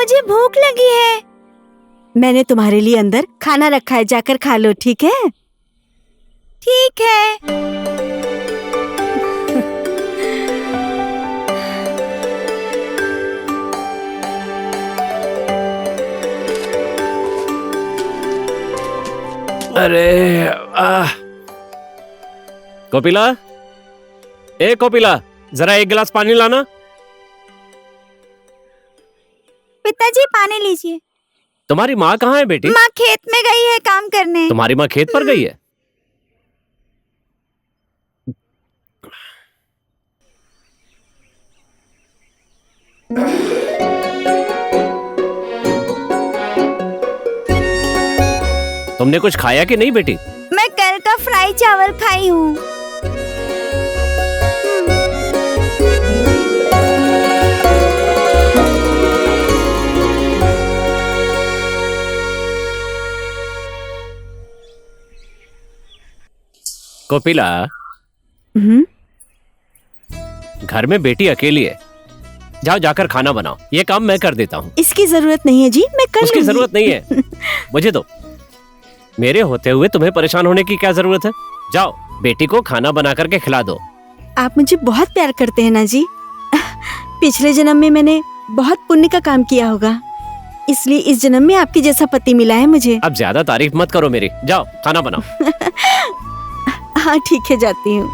मुझे भूख लगी है। मैंने तुम्हारे लिए अंदर खाना रखा है, जाकर खा लो, ठीक है? ठीक है। अरे कोपिला, ए कोपिला, जरा एक गिलास पानी लाना। पिताजी पानी लीजिए। तुम्हारी माँ कहाँ है बेटी? माँ खेत में गई है काम करने। तुम्हारी माँ खेत पर गई है? तुमने कुछ खाया कि नहीं बेटी? मैं कल का फ्राई चावल खाई हूँ। कोपिला, घर में बेटी अकेली है, जाओ जाकर खाना बनाओ। ये काम मैं कर देता हूँ। इसकी जरूरत नहीं है जी, मैं कर उसकी लूंगी। जरूरत नहीं है, मुझे दो। मेरे होते हुए तुम्हें परेशान होने की क्या जरूरत है? जाओ बेटी को खाना बना करके खिला दो। आप मुझे बहुत प्यार करते हैं ना जी। पिछले जन्म में मैंने बहुत पुण्य का काम किया होगा, इसलिए इस जन्म में आपके जैसा पति मिला है मुझे। अब ज्यादा तारीफ मत करो मेरी, जाओ खाना बनाओ। हाँ ठीक है, जाती हूँ।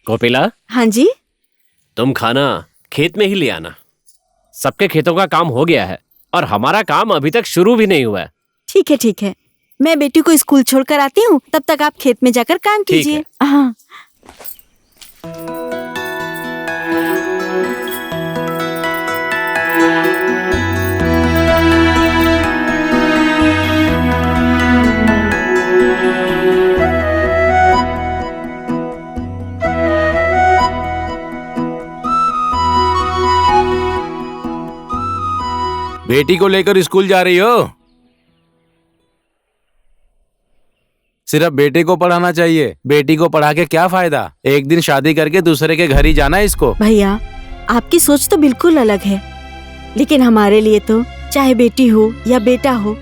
कोपिला, हाँ जी। तुम खाना खेत में ही ले आना। सबके खेतों का काम हो गया है और हमारा काम अभी तक शुरू भी नहीं हुआ है। ठीक है ठीक है, मैं बेटी को स्कूल छोड़कर आती हूँ, तब तक आप खेत में जाकर काम कीजिए। हाँ। बेटी को लेकर स्कूल जा रही हो? सिर्फ बेटे को पढ़ाना चाहिए, बेटी को पढ़ा के क्या फायदा? एक दिन शादी करके दूसरे के घर ही जाना है इसको। भैया, आपकी सोच तो बिल्कुल अलग है, लेकिन हमारे लिए तो चाहे बेटी हो या बेटा हो,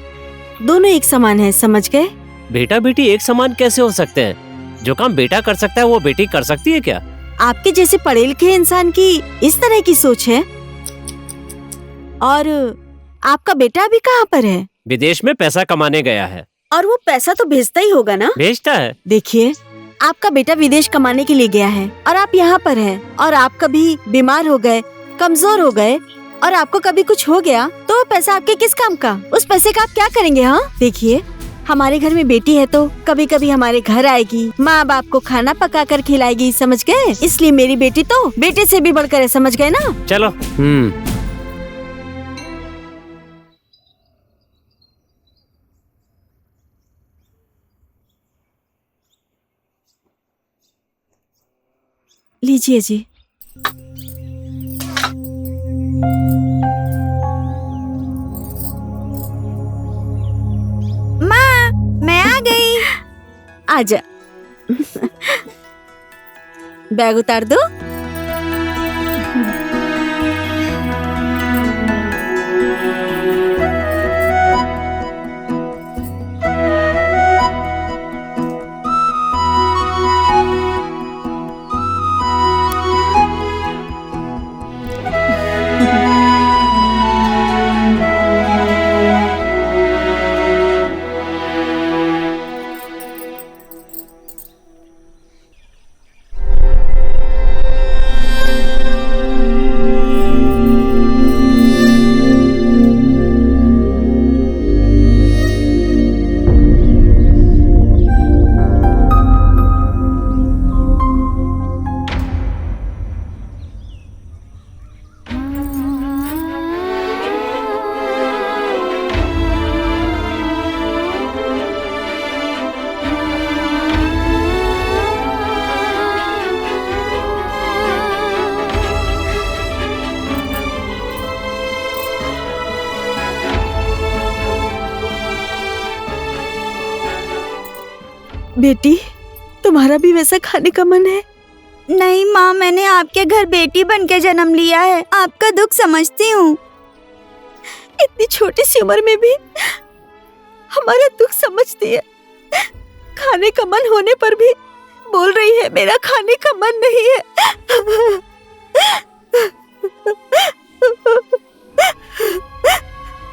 दोनों एक समान है, समझ गए? बेटा बेटी एक समान कैसे हो सकते हैं? जो काम बेटा कर सकता है वो बेटी कर सकती है क्या? आपके जैसे पढ़े लिखे इंसान की इस तरह की सोच है। और आपका बेटा अभी कहाँ पर है? विदेश में पैसा कमाने गया है। और वो पैसा तो भेजता ही होगा ना? भेजता है। देखिए, आपका बेटा विदेश कमाने के लिए गया है और आप यहाँ पर हैं, और आप कभी बीमार हो गए, कमजोर हो गए और आपको कभी कुछ हो गया तो वो पैसा आपके किस काम का? उस पैसे का आप क्या करेंगे? हाँ देखिए, हमारे घर में बेटी है तो कभी कभी हमारे घर आएगी, माँ बाप को खाना पका कर खिलाएगी, समझ गए? इसलिए मेरी बेटी तो बेटे से भी बढ़कर है, समझ गए ना? चलो। लीजिए जी। माँ, मैं आ गई। आजा। बैग उतार दो। बेटी, तुम्हारा भी वैसा खाने का मन है? नहीं माँ, मैंने आपके घर बेटी बन के जन्म लिया है, आपका दुख समझती हूँ। इतनी छोटी सी उम्र में भी हमारा दुख समझती है। खाने का मन होने पर भी बोल रही है मेरा खाने का मन नहीं है।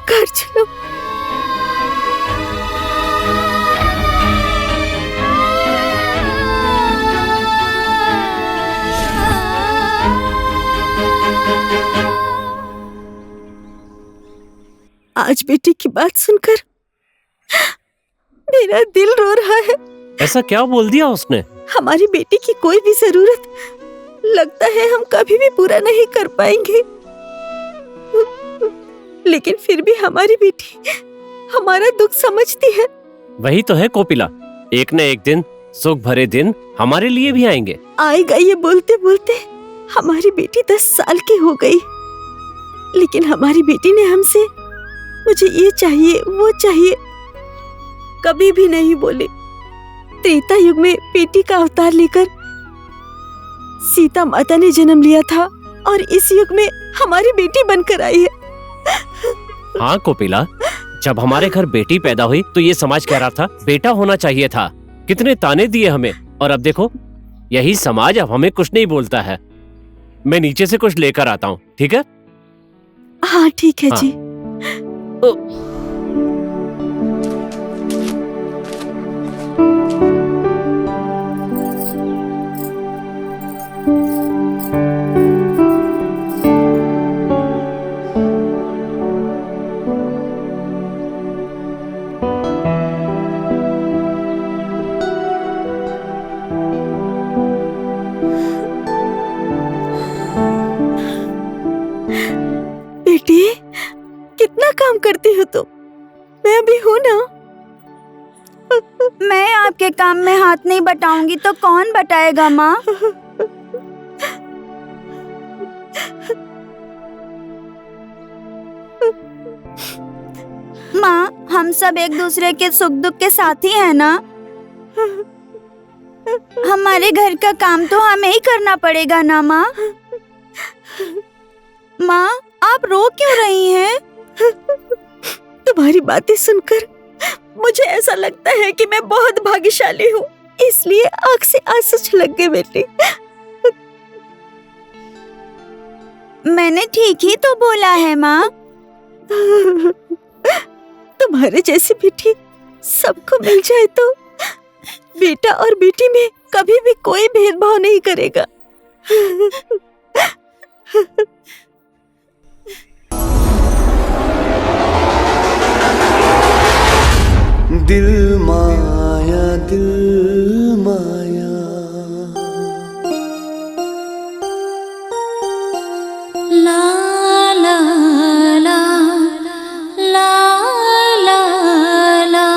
घर चलो। आज बेटी की बात सुनकर मेरा दिल रो रहा है। ऐसा क्या बोल दिया उसने? हमारी बेटी की कोई भी जरूरत लगता है हम कभी भी पूरा नहीं कर पाएंगे, लेकिन फिर भी हमारी बेटी हमारा दुख समझती है। वही तो है कोपिला, एक न एक दिन सुख भरे दिन हमारे लिए भी आएंगे। आएगा, ये बोलते बोलते हमारी बेटी 10 साल की हो गई, लेकिन हमारी बेटी ने हमसे मुझे ये चाहिए वो चाहिए कभी भी नहीं बोली। त्रेता युग में बेटी का अवतार लेकर सीता माता ने जन्म लिया था और इस युग में हमारी बेटी बनकर आई है। हाँ कोपिला, जब हमारे घर बेटी पैदा हुई तो ये समाज कह रहा था बेटा होना चाहिए था। कितने ताने दिए हमें, और अब देखो यही समाज अब हमें कुछ नहीं बोलता है। मैं नीचे से कुछ लेकर आता हूँ, ठीक है? हाँ ठीक है हाँ। जी। बेटी, कितना काम करती हो तुम? मैं अभी हूँ ना। मैं आपके काम में हाथ नहीं बटाऊंगी तो कौन बटाएगा माँ? माँ, हम सब एक दूसरे के सुख दुख के साथी हैं ना। हमारे घर का काम तो हमें ही करना पड़ेगा ना माँ। माँ, आप रो क्यों रही हैं? तुम्हारी बातें सुनकर मुझे ऐसा लगता है कि मैं बहुत भाग्यशाली हूँ, इसलिए आँख से आंसू छलक गए बेटी। मैंने ठीक ही तो बोला है माँ। तुम्हारे जैसी बेटी सबको मिल जाए तो बेटा और बेटी में कभी भी कोई भेदभाव नहीं करेगा। दिल माया, दिल माया, ला ला ला ला ला ला।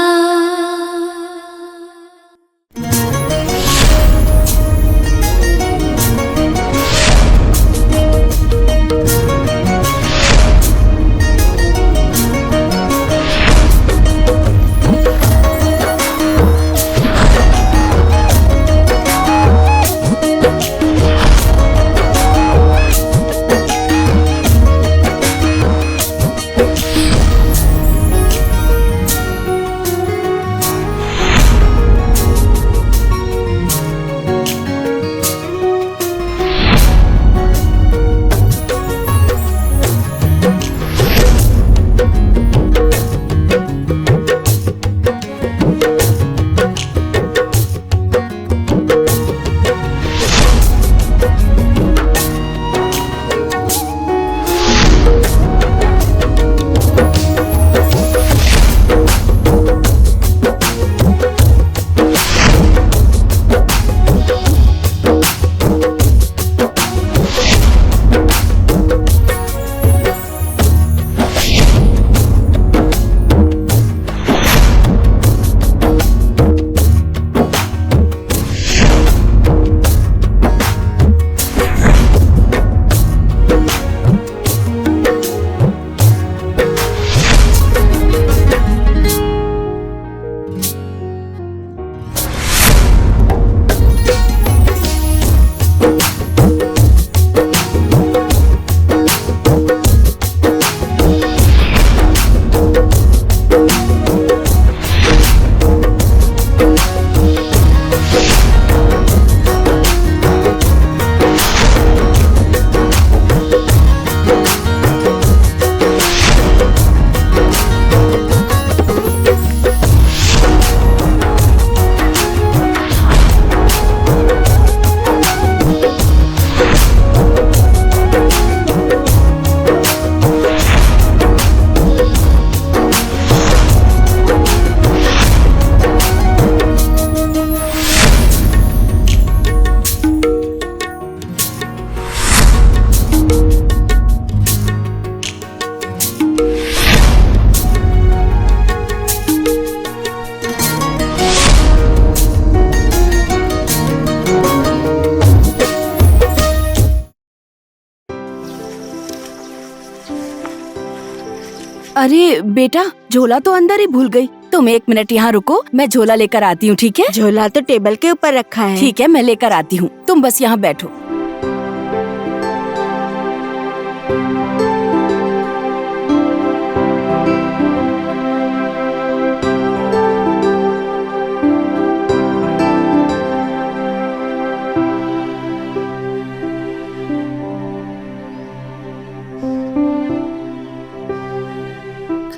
अरे बेटा, झोला तो अंदर ही भूल गई। तुम 1 मिनट यहाँ रुको, मैं झोला लेकर आती हूँ, ठीक है? झोला तो टेबल के ऊपर रखा है। ठीक है, मैं लेकर आती हूँ, तुम बस यहाँ बैठो।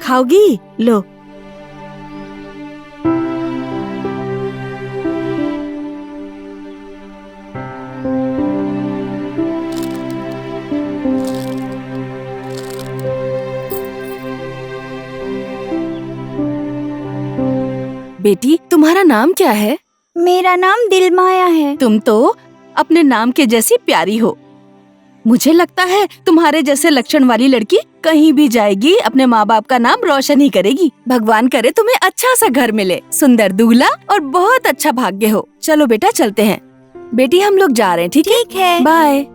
खाओगी? लो। बेटी, तुम्हारा नाम क्या है? मेरा नाम दिलमाया है। तुम तो अपने नाम के जैसी प्यारी हो। मुझे लगता है तुम्हारे जैसे लक्षण वाली लड़की कहीं भी जाएगी अपने माँ बाप का नाम रोशन ही करेगी। भगवान करे तुम्हें अच्छा सा घर मिले, सुंदर दूल्हा और बहुत अच्छा भाग्य हो। चलो बेटा, चलते हैं। बेटी, हम लोग जा रहे हैं, ठीक है? ठीक है। बाय।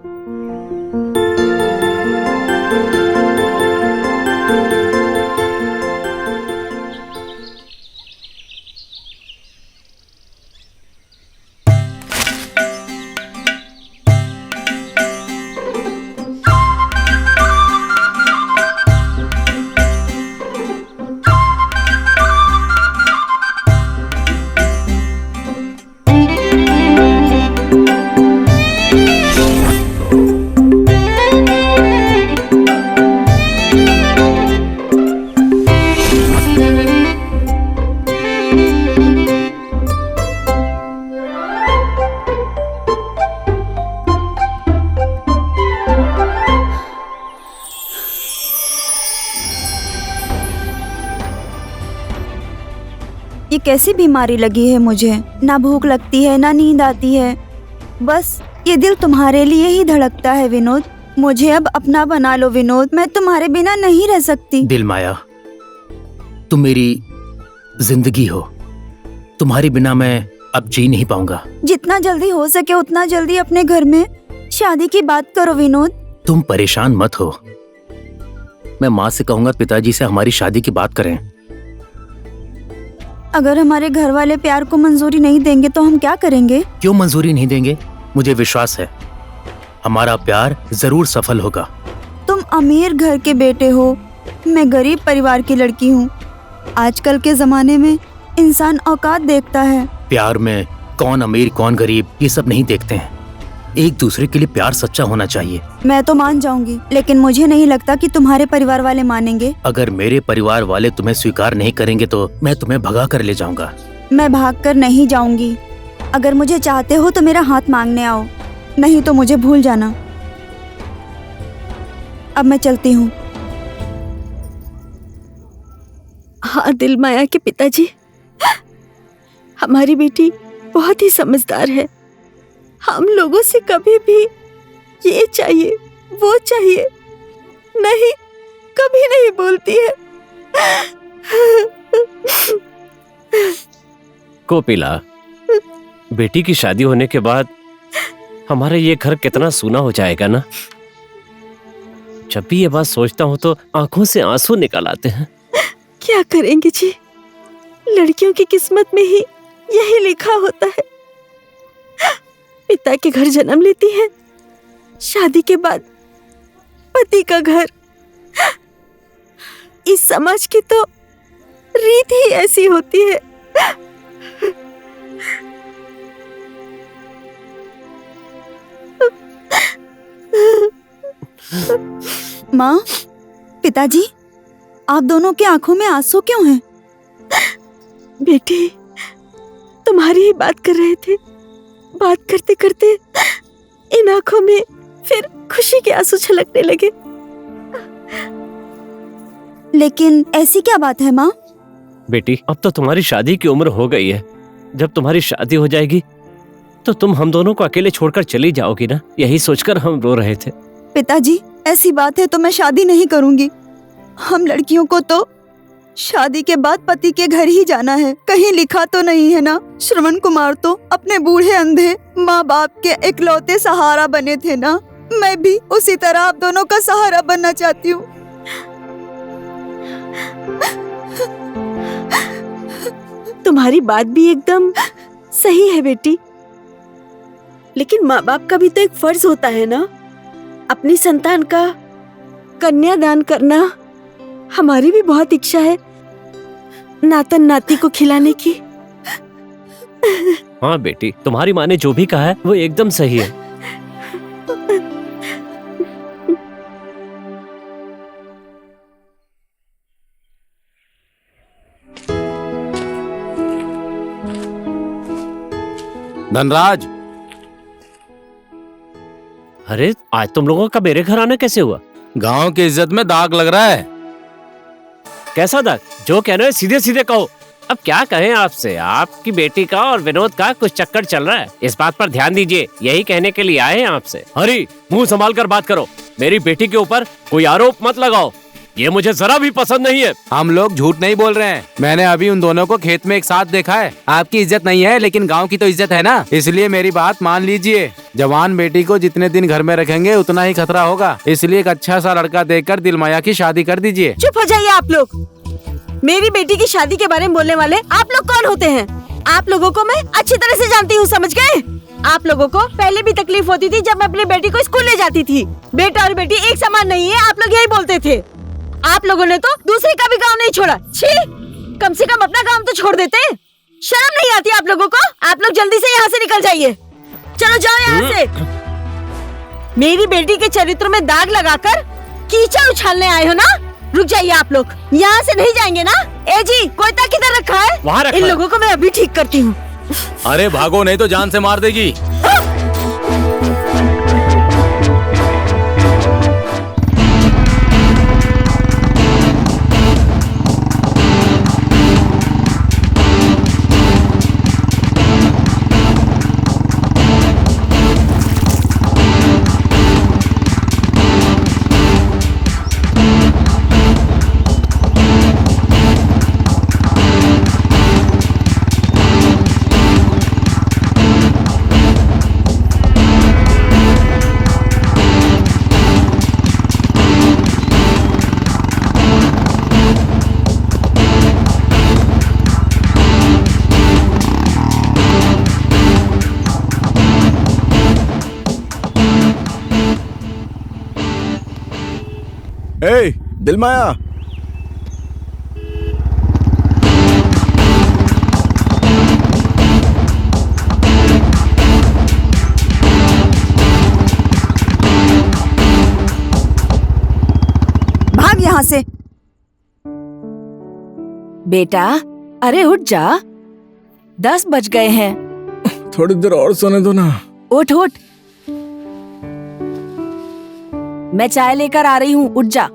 ये कैसी बीमारी लगी है मुझे? ना भूख लगती है, ना नींद आती है। बस ये दिल तुम्हारे लिए ही धड़कता है विनोद। मुझे अब अपना बना लो विनोद, मैं तुम्हारे बिना नहीं रह सकती। दिलमाया, तुम मेरी जिंदगी हो। तुम्हारे बिना मैं अब जी नहीं पाऊंगा। जितना जल्दी हो सके उतना जल्दी अपने घर में शादी की बात करो विनोद। तुम परेशान मत हो, मैं माँ से कहूंगा पिताजी से हमारी शादी की बात करें। अगर हमारे घर वाले प्यार को मंजूरी नहीं देंगे तो हम क्या करेंगे? क्यों मंजूरी नहीं देंगे? मुझे विश्वास है हमारा प्यार जरूर सफल होगा। तुम अमीर घर के बेटे हो, मैं गरीब परिवार की लड़की हूँ। आजकल के जमाने में इंसान औकात देखता है। प्यार में कौन अमीर कौन गरीब ये सब नहीं देखते हैं। एक दूसरे के लिए प्यार सच्चा होना चाहिए। मैं तो मान जाऊंगी, लेकिन मुझे नहीं लगता कि तुम्हारे परिवार वाले मानेंगे। अगर मेरे परिवार वाले तुम्हें स्वीकार नहीं करेंगे तो मैं तुम्हें भगा कर ले जाऊंगा। मैं भाग कर नहीं जाऊंगी। अगर मुझे चाहते हो तो मेरा हाथ मांगने आओ, नहीं तो मुझे भूल जाना। अब मैं चलती हूँ। हाँ दिलमाया के पिताजी, हमारी बेटी बहुत ही समझदार है। हम लोगों से कभी भी ये चाहिए वो चाहिए नहीं, कभी नहीं बोलती है। कोपिला, बेटी की शादी होने के बाद हमारा ये घर कितना सूना हो जाएगा ना। जब भी ये बात सोचता हूँ तो आंखों से आंसू निकल आते हैं। क्या करेंगे जी, लड़कियों की किस्मत में ही यही लिखा होता है। पिता के घर जन्म लेती है, शादी के बाद पति का घर। इस समाज की तो रीत ही ऐसी होती है। माँ, पिताजी, आप दोनों की आंखों में आंसू क्यों हैं? बेटी, तुम्हारी ही बात कर रहे थे। बात करते करते इन आंखों में फिर खुशी के आंसू छलकने लगे। लेकिन ऐसी क्या बात है माँ? बेटी, अब तो तुम्हारी शादी की उम्र हो गई है। जब तुम्हारी शादी हो जाएगी तो तुम हम दोनों को अकेले छोड़कर चली जाओगी ना, यही सोचकर हम रो रहे थे। पिताजी, ऐसी बात है तो मैं शादी नहीं करूंगी। हम लड़कियों को तो शादी के बाद पति के घर ही जाना है। कहीं लिखा तो नहीं है ना? श्रवण कुमार तो अपने बूढ़े अंधे माँ बाप के इकलौते सहारा बने थे ना। मैं भी उसी तरह आप दोनों का सहारा बनना चाहती हूँ। तुम्हारी बात भी एकदम सही है बेटी, लेकिन माँ बाप का भी तो एक फर्ज होता है ना, अपनी संतान का कन्यादान करना। हमारी भी बहुत इच्छा है नातन नाती को खिलाने की। हाँ बेटी, तुम्हारी माँ ने जो भी कहा है वो एकदम सही है। धनराज, अरे आज तुम लोगों का मेरे घर आना कैसे हुआ? गांव की इज्जत में दाग लग रहा है। कैसा दाग? जो कहना है सीधे सीधे कहो। अब क्या कहें आपसे, आपकी बेटी का और विनोद का कुछ चक्कर चल रहा है, इस बात पर ध्यान दीजिए, यही कहने के लिए आए हैं आपसे। हरी, मुंह संभाल कर बात करो, मेरी बेटी के ऊपर कोई आरोप मत लगाओ, ये मुझे जरा भी पसंद नहीं है। हम लोग झूठ नहीं बोल रहे हैं, मैंने अभी उन दोनों को खेत में एक साथ देखा है। आपकी इज्जत नहीं है लेकिन गांव की तो इज्जत है ना, इसलिए मेरी बात मान लीजिए। जवान बेटी को जितने दिन घर में रखेंगे उतना ही खतरा होगा, इसलिए एक अच्छा सा लड़का देखकर दिलमाया की शादी कर दीजिए। चुप हो जाइए आप लोग। मेरी बेटी की शादी के बारे में बोलने वाले आप लोग कौन होते हैं? आप लोगों को मैं अच्छी तरह से जानती हूँ, समझ गए? आप लोगों को पहले भी तकलीफ होती थी जब मैं अपनी बेटी को स्कूल ले जाती थी। बेटा और बेटी एक समान नहीं है, आप लोग यही बोलते थे। आप लोगों ने तो दूसरे का भी गांव नहीं छोड़ा। छी, कम से कम अपना गांव तो छोड़ देते। शर्म नहीं आती आप लोगों को? आप लोग जल्दी से यहाँ से निकल जाइए, चलो जाओ यहाँ से। मेरी बेटी के चरित्र में दाग लगाकर कीचड़ उछालने आए हो ना? रुक जाइए आप लोग, यहाँ से नहीं जाएंगे ना? ए जी, कोयता किधर रखा है? वहाँ रखा इन है। लोगों को मैं अभी ठीक करती हूँ। अरे भागो नहीं तो जान से मार देगी। ए, दिलमाया, भाग यहाँ से। बेटा, अरे उठ जा, 10 बज गए हैं। थोड़ी देर और सोने दो ना। उठ उठ, मैं चाय लेकर आ रही हूँ, उठ जा।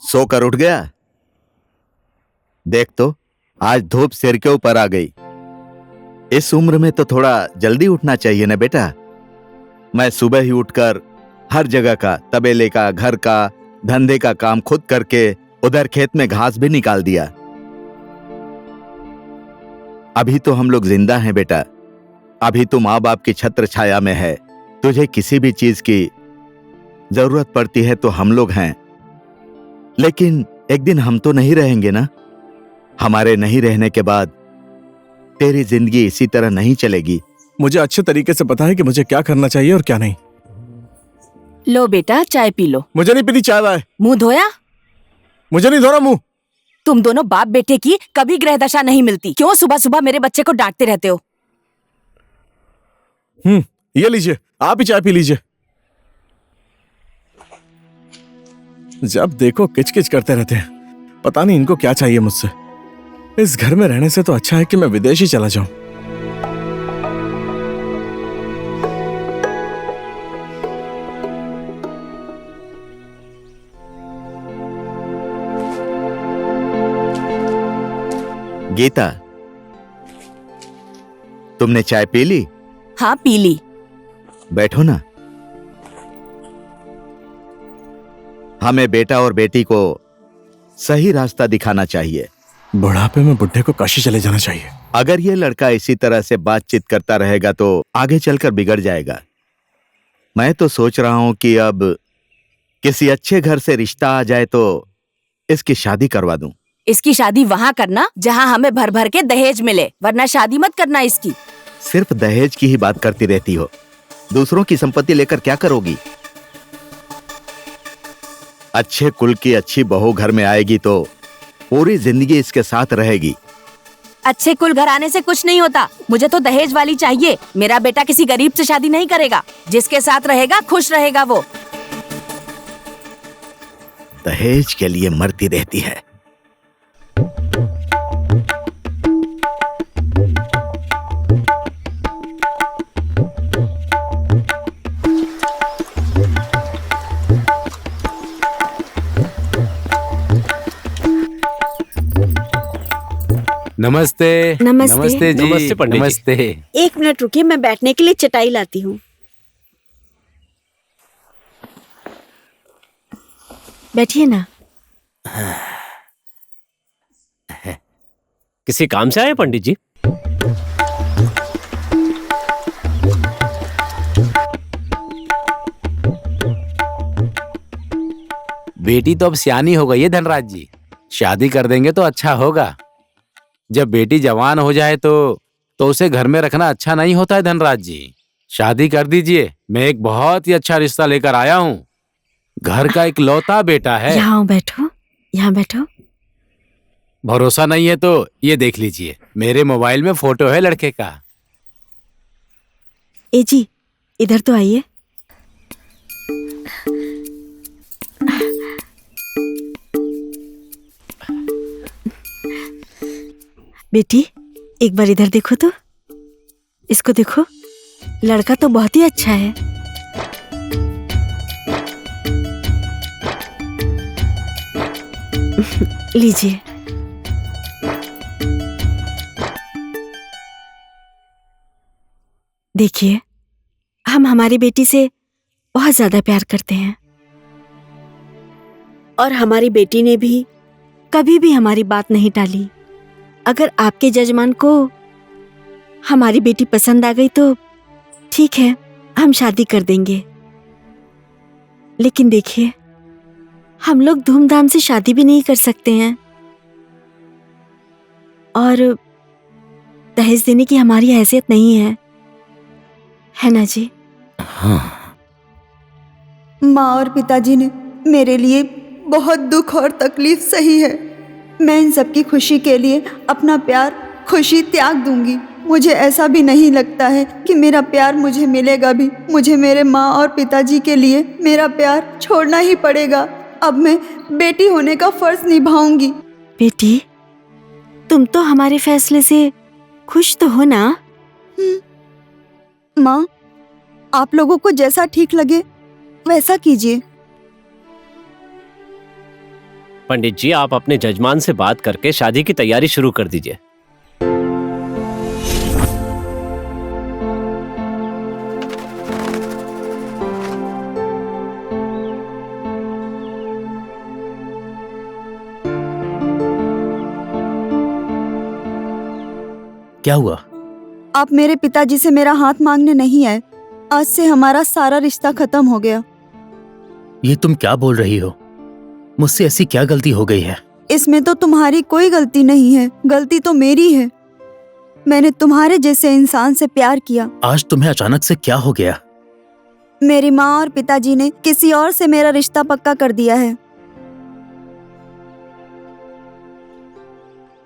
सोकर उठ गया? देख तो, आज धूप सिर के ऊपर आ गई। इस उम्र में तो थोड़ा जल्दी उठना चाहिए ना बेटा। मैं सुबह ही उठकर हर जगह का, तबेले का, घर का, धंधे का काम खुद करके उधर खेत में घास भी निकाल दिया। अभी तो हम लोग जिंदा हैं बेटा, अभी तो माँ बाप की छत्र छाया में है। तुझे किसी भी चीज की जरूरत पड़ती है तो हम लोग हैं, लेकिन एक दिन हम तो नहीं रहेंगे ना। हमारे नहीं रहने के बाद तेरी जिंदगी इसी तरह नहीं चलेगी। मुझे अच्छे तरीके से पता है कि मुझे क्या करना चाहिए और क्या नहीं। लो बेटा, चाय पी लो। मुझे नहीं पीनी चाय वाय। मुंह धोया? मुझे नहीं धोना मुंह। तुम दोनों बाप बेटे की कभी ग्रह दशा नहीं मिलती। क्यों सुबह सुबह मेरे बच्चे को डांटते रहते हो? ये लीजिए, आप ही चाय पी लीजिए। जब देखो किचकिच करते रहते हैं, पता नहीं इनको क्या चाहिए मुझसे। इस घर में रहने से तो अच्छा है कि मैं विदेश ही चला जाऊं। गीता, तुमने चाय पी ली? हाँ पी ली। बैठो ना। हमें बेटा और बेटी को सही रास्ता दिखाना चाहिए। बुढ़ापे में बुढ़े को काशी चले जाना चाहिए। अगर ये लड़का इसी तरह से बातचीत करता रहेगा तो आगे चलकर बिगड़ जाएगा। मैं तो सोच रहा हूं कि अब किसी अच्छे घर से रिश्ता आ जाए तो इसकी शादी करवा दूं। इसकी शादी वहाँ करना जहाँ हमें भर भर के दहेज मिले, वरना शादी मत करना इसकी। सिर्फ दहेज की ही बात करती रहती हो, दूसरों की संपत्ति लेकर क्या करोगी? अच्छे कुल की अच्छी बहू घर में आएगी तो पूरी जिंदगी इसके साथ रहेगी। अच्छे कुल घराने से कुछ नहीं होता, मुझे तो दहेज वाली चाहिए। मेरा बेटा किसी गरीब से शादी नहीं करेगा, जिसके साथ रहेगा खुश रहेगा वो। दहेज के लिए मरती रहती है। नमस्ते। नमस्ते। नमस्ते जी। नमस्ते पंडित जी। नमस्ते। 1 मिनट रुकिए, मैं बैठने के लिए चटाई लाती हूँ। बैठिए ना। किसी काम से आए पंडित जी? बेटी तो अब सियानी हो गई है धनराज जी, शादी कर देंगे तो अच्छा होगा। जब बेटी जवान हो जाए तो उसे घर में रखना अच्छा नहीं होता है धनराज जी। शादी कर दीजिए। मैं एक बहुत ही अच्छा रिश्ता लेकर आया हूँ। घर का इकलौता बेटा है। यहाँ बैठो, यहाँ बैठो। भरोसा नहीं है तो ये देख लीजिए, मेरे मोबाइल में फोटो है लड़के का। ए जी, इधर तो आइए। बेटी, एक बार इधर देखो तो। इसको देखो, लड़का तो बहुत ही अच्छा है। लीजिए। देखिए, हम हमारी बेटी से बहुत ज्यादा प्यार करते हैं और हमारी बेटी ने भी कभी भी हमारी बात नहीं टाली। अगर आपके जजमान को हमारी बेटी पसंद आ गई तो ठीक है, हम शादी कर देंगे। लेकिन देखिए, हम लोग धूमधाम से शादी भी नहीं कर सकते हैं और दहेज देने की हमारी हैसियत नहीं है ना जी? हाँ। माँ और पिताजी ने मेरे लिए बहुत दुख और तकलीफ सही है। मैं इन सबकी खुशी के लिए अपना प्यार, खुशी त्याग दूंगी। मुझे ऐसा भी नहीं लगता है कि मेरा प्यार मुझे मिलेगा भी। मुझे मेरे माँ और पिताजी के लिए मेरा प्यार छोड़ना ही पड़ेगा। अब मैं बेटी होने का फर्ज निभाऊंगी। बेटी, तुम तो हमारे फैसले से खुश तो हो ना? माँ, आप लोगों को जैसा ठीक लगे वैसा कीजिए। पंडित जी, आप अपने जजमान से बात करके शादी की तैयारी शुरू कर दीजिए। क्या हुआ? आप मेरे पिताजी से मेरा हाथ मांगने नहीं आए। आज से हमारा सारा रिश्ता खत्म हो गया। ये तुम क्या बोल रही हो? मुझसे ऐसी क्या गलती हो गई है? इसमें तो तुम्हारी कोई गलती नहीं है, गलती तो मेरी है। मैंने तुम्हारे जैसे इंसान से प्यार किया। आज तुम्हें अचानक से क्या हो गया? मेरी माँ और पिताजी ने किसी और से मेरा रिश्ता पक्का कर दिया है।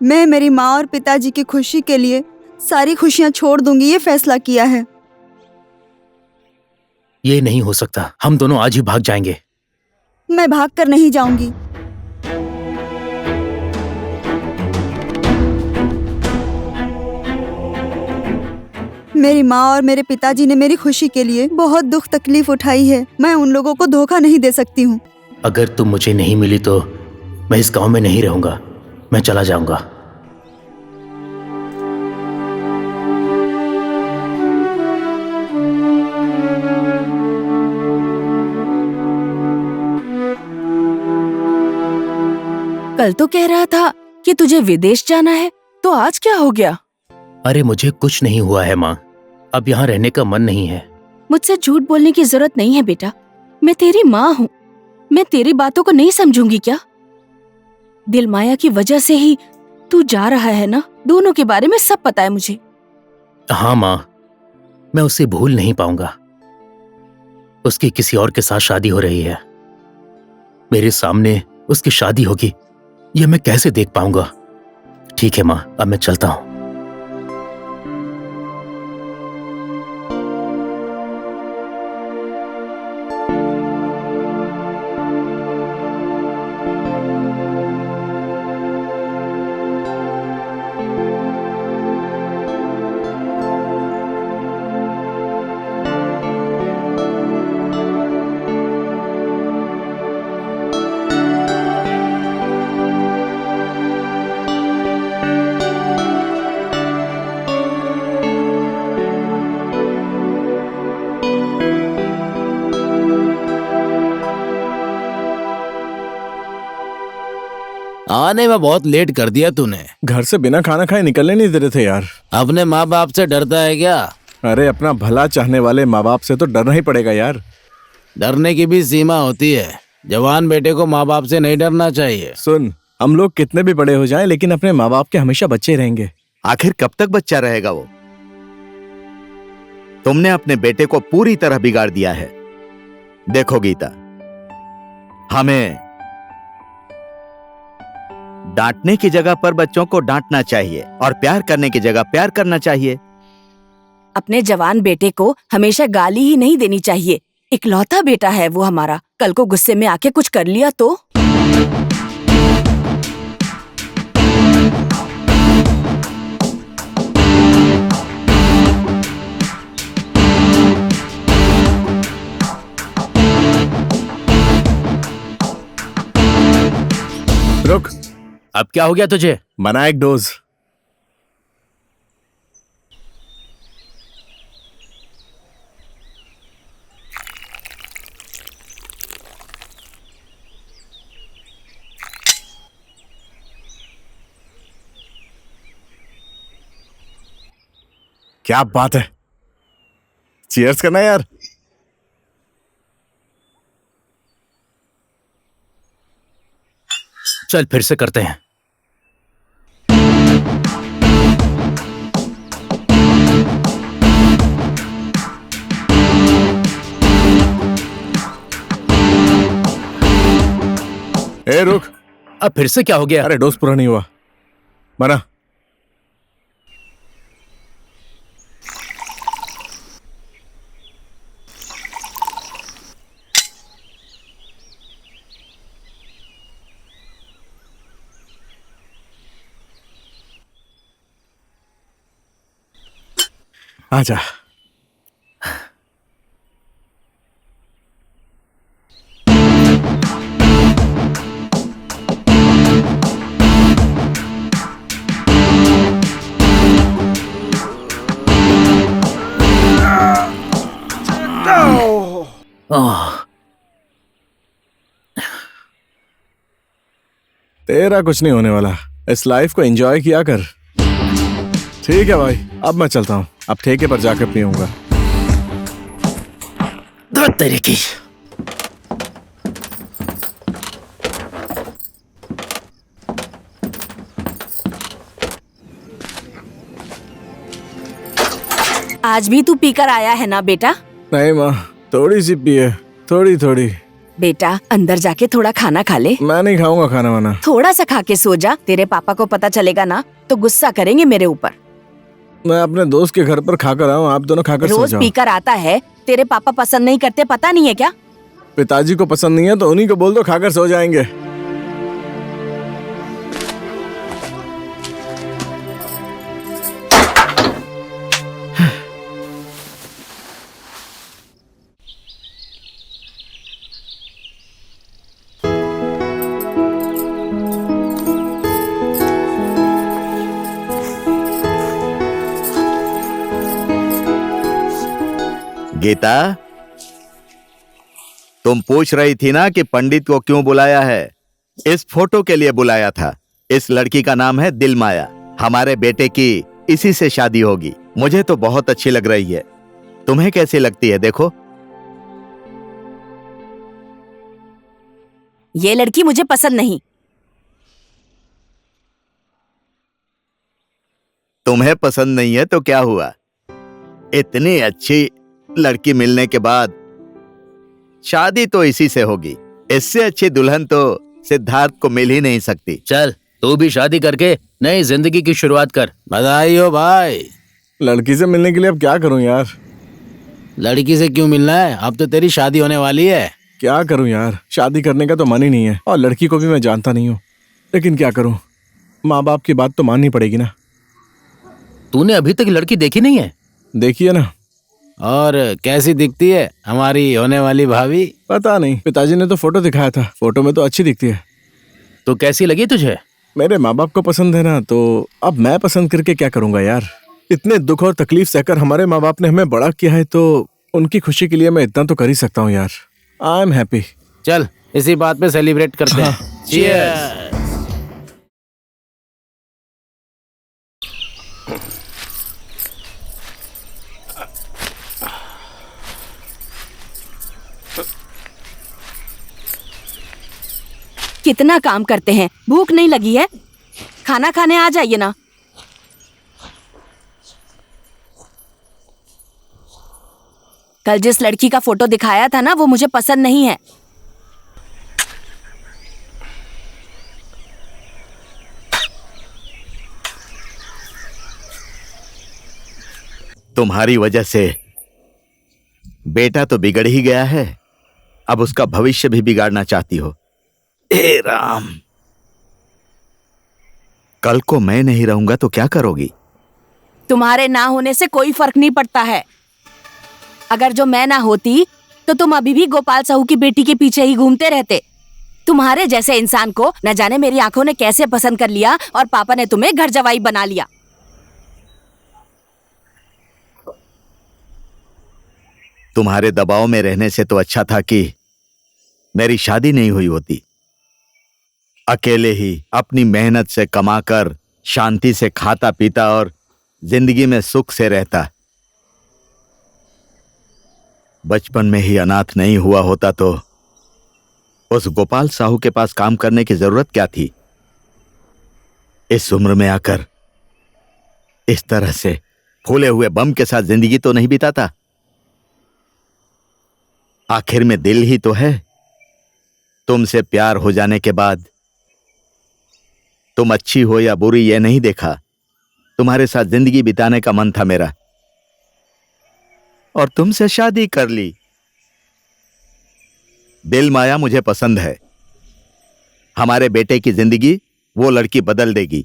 मैं मेरी माँ और पिताजी की खुशी के लिए सारी खुशियाँ छोड़ दूंगी, ये फैसला किया है। ये नहीं हो सकता। हम दोनों आज ही भाग जाएंगे। मैं भाग कर नहीं जाऊंगी। मेरी माँ और मेरे पिताजी ने मेरी खुशी के लिए बहुत दुख तकलीफ उठाई है। मैं उन लोगों को धोखा नहीं दे सकती हूँ। अगर तुम मुझे नहीं मिली तो मैं इस गांव में नहीं रहूंगा। मैं चला जाऊंगा। कल तो कह रहा था कि तुझे विदेश जाना है, तो आज क्या हो गया? अरे मुझे कुछ नहीं हुआ है माँ, अब यहाँ रहने का मन नहीं है। मुझसे झूठ बोलने की जरूरत नहीं है बेटा, मैं तेरी माँ हूँ। मैं तेरी बातों को नहीं समझूंगी क्या? दिल माया की वजह से ही तू जा रहा है ना, दोनों के बारे में सब पता है मुझे। हाँ माँ, मैं उसे भूल नहीं पाऊंगा। उसकी किसी और के साथ शादी हो रही है, मेरे सामने उसकी शादी होगी, यह मैं कैसे देख पाऊंगा? ठीक है माँ, अब मैं चलता हूँ। आने में बहुत लेट कर दिया तूने। घर से बिना खाना खाए निकलने नहीं दे रहे थे यार। अपने माँ बाप से डरता है क्या? अरे अपना भला चाहने वाले माँ बाप से तो डरना ही पड़ेगा यार। डरने की भी सीमा होती है। जवान बेटे को माँ बाप से नहीं डरना चाहिए। सुन, हम लोग कितने भी बड़े हो जाएं, लेकिन अपने माँ बाप के हमेशा बच्चे रहेंगे। आखिर कब तक बच्चा रहेगा वो? तुमने अपने बेटे को पूरी तरह बिगाड़ दिया है। देखो गीता, हमें डांटने की जगह पर बच्चों को डांटना चाहिए और प्यार करने की जगह प्यार करना चाहिए। अपने जवान बेटे को हमेशा गाली ही नहीं देनी चाहिए। इकलौता बेटा है वो हमारा, कल को गुस्से में आके कुछ कर लिया तो? रुक, अब क्या हो गया तुझे? बना एक डोज। क्या बात है, चीयर्स करना यार। चल फिर से करते हैं। ए रुक, अब फिर से क्या हो गया? अरे डोज पूरा नहीं हुआ, बना। आजा। तेरा कुछ नहीं होने वाला, इस लाइफ को एंजॉय किया कर। ठीक है भाई, अब मैं चलता हूँ, अब ठेके पर जाकर पीऊंगा। तेरे की आज भी तू पीकर आया है ना बेटा? नहीं माँ, थोड़ी सी पिए, थोड़ी थोड़ी। बेटा अंदर जाके थोड़ा खाना खा ले। मैं नहीं खाऊंगा खाना वाना। थोड़ा सा खा के सो जा, तेरे पापा को पता चलेगा ना तो गुस्सा करेंगे मेरे ऊपर। मैं अपने दोस्त के घर पर खाकर आऊँ, आप दोनों खाकर सो रोज जाओ। पीकर आता है, तेरे पापा पसंद नहीं करते, पता नहीं है क्या? पिताजी को पसंद नहीं है तो उन्हीं को बोल दो, खाकर सो जाएंगे। गीता, तुम पूछ रही थी ना कि पंडित को क्यों बुलाया है? इस फोटो के लिए बुलाया था। इस लड़की का नाम है दिलमाया। हमारे बेटे की इसी से शादी होगी। मुझे तो बहुत अच्छी लग रही है। तुम्हें कैसी लगती है? देखो। ये लड़की मुझे पसंद नहीं। तुम्हें पसंद नहीं है तो क्या हुआ? इतनी अच्छी लड़की मिलने के बाद शादी तो इसी से होगी। इससे अच्छी दुल्हन तो सिद्धार्थ को मिल ही नहीं सकती। चल तू भी शादी करके नई जिंदगी की शुरुआत कर। बधाई हो भाई। लड़की से मिलने के लिए अब क्या करूं यार? लड़की से क्यों मिलना है? अब तो तेरी शादी होने वाली है। क्या करूं यार, शादी करने का तो मन ही नहीं है और लड़की को भी मैं जानता नहीं हूँ। लेकिन क्या करूं, माँ बाप की बात तो माननी पड़ेगी ना। तूने अभी तक लड़की देखी नहीं है? देखिए ना। और कैसी दिखती है हमारी होने वाली भाभी? पता नहीं, पिताजी ने तो फोटो दिखाया था। फोटो में तो अच्छी दिखती है। तो कैसी लगी तुझे? मेरे माँ बाप को पसंद है ना, तो अब मैं पसंद करके क्या करूंगा यार। इतने दुख और तकलीफ सहकर हमारे माँ बाप ने हमें बड़ा किया है, तो उनकी खुशी के लिए मैं इतना तो कर ही सकता हूँ यार। I am happy. चल इसी बात पे सेलिब्रेट करते हैं। Cheers! कितना काम करते हैं, भूख नहीं लगी है? खाना खाने आ जाइए ना। कल जिस लड़की का फोटो दिखाया था ना, वो मुझे पसंद नहीं है। तुम्हारी वजह से बेटा तो बिगड़ ही गया है, अब उसका भविष्य भी बिगाड़ना चाहती हो। हे राम, कल को मैं नहीं रहूंगा तो क्या करोगी? तुम्हारे ना होने से कोई फर्क नहीं पड़ता है। अगर जो मैं ना होती तो तुम अभी भी गोपाल साहू की बेटी के पीछे ही घूमते रहते। तुम्हारे जैसे इंसान को न जाने मेरी आंखों ने कैसे पसंद कर लिया और पापा ने तुम्हें घर जवाई बना लिया। तुम्हारे दबाव में रहने से तो अच्छा था कि मेरी शादी नहीं हुई होती। अकेले ही अपनी मेहनत से कमाकर शांति से खाता पीता और जिंदगी में सुख से रहता। बचपन में ही अनाथ नहीं हुआ होता तो उस गोपाल साहू के पास काम करने की जरूरत क्या थी? इस उम्र में आकर इस तरह से फूले हुए बम के साथ जिंदगी तो नहीं बिताता। आखिर में दिल ही तो है। तुमसे प्यार हो जाने के बाद तुम अच्छी हो या बुरी ये नहीं देखा, तुम्हारे साथ जिंदगी बिताने का मन था मेरा, और तुमसे शादी कर ली। दिल माया मुझे पसंद है। हमारे बेटे की जिंदगी वो लड़की बदल देगी।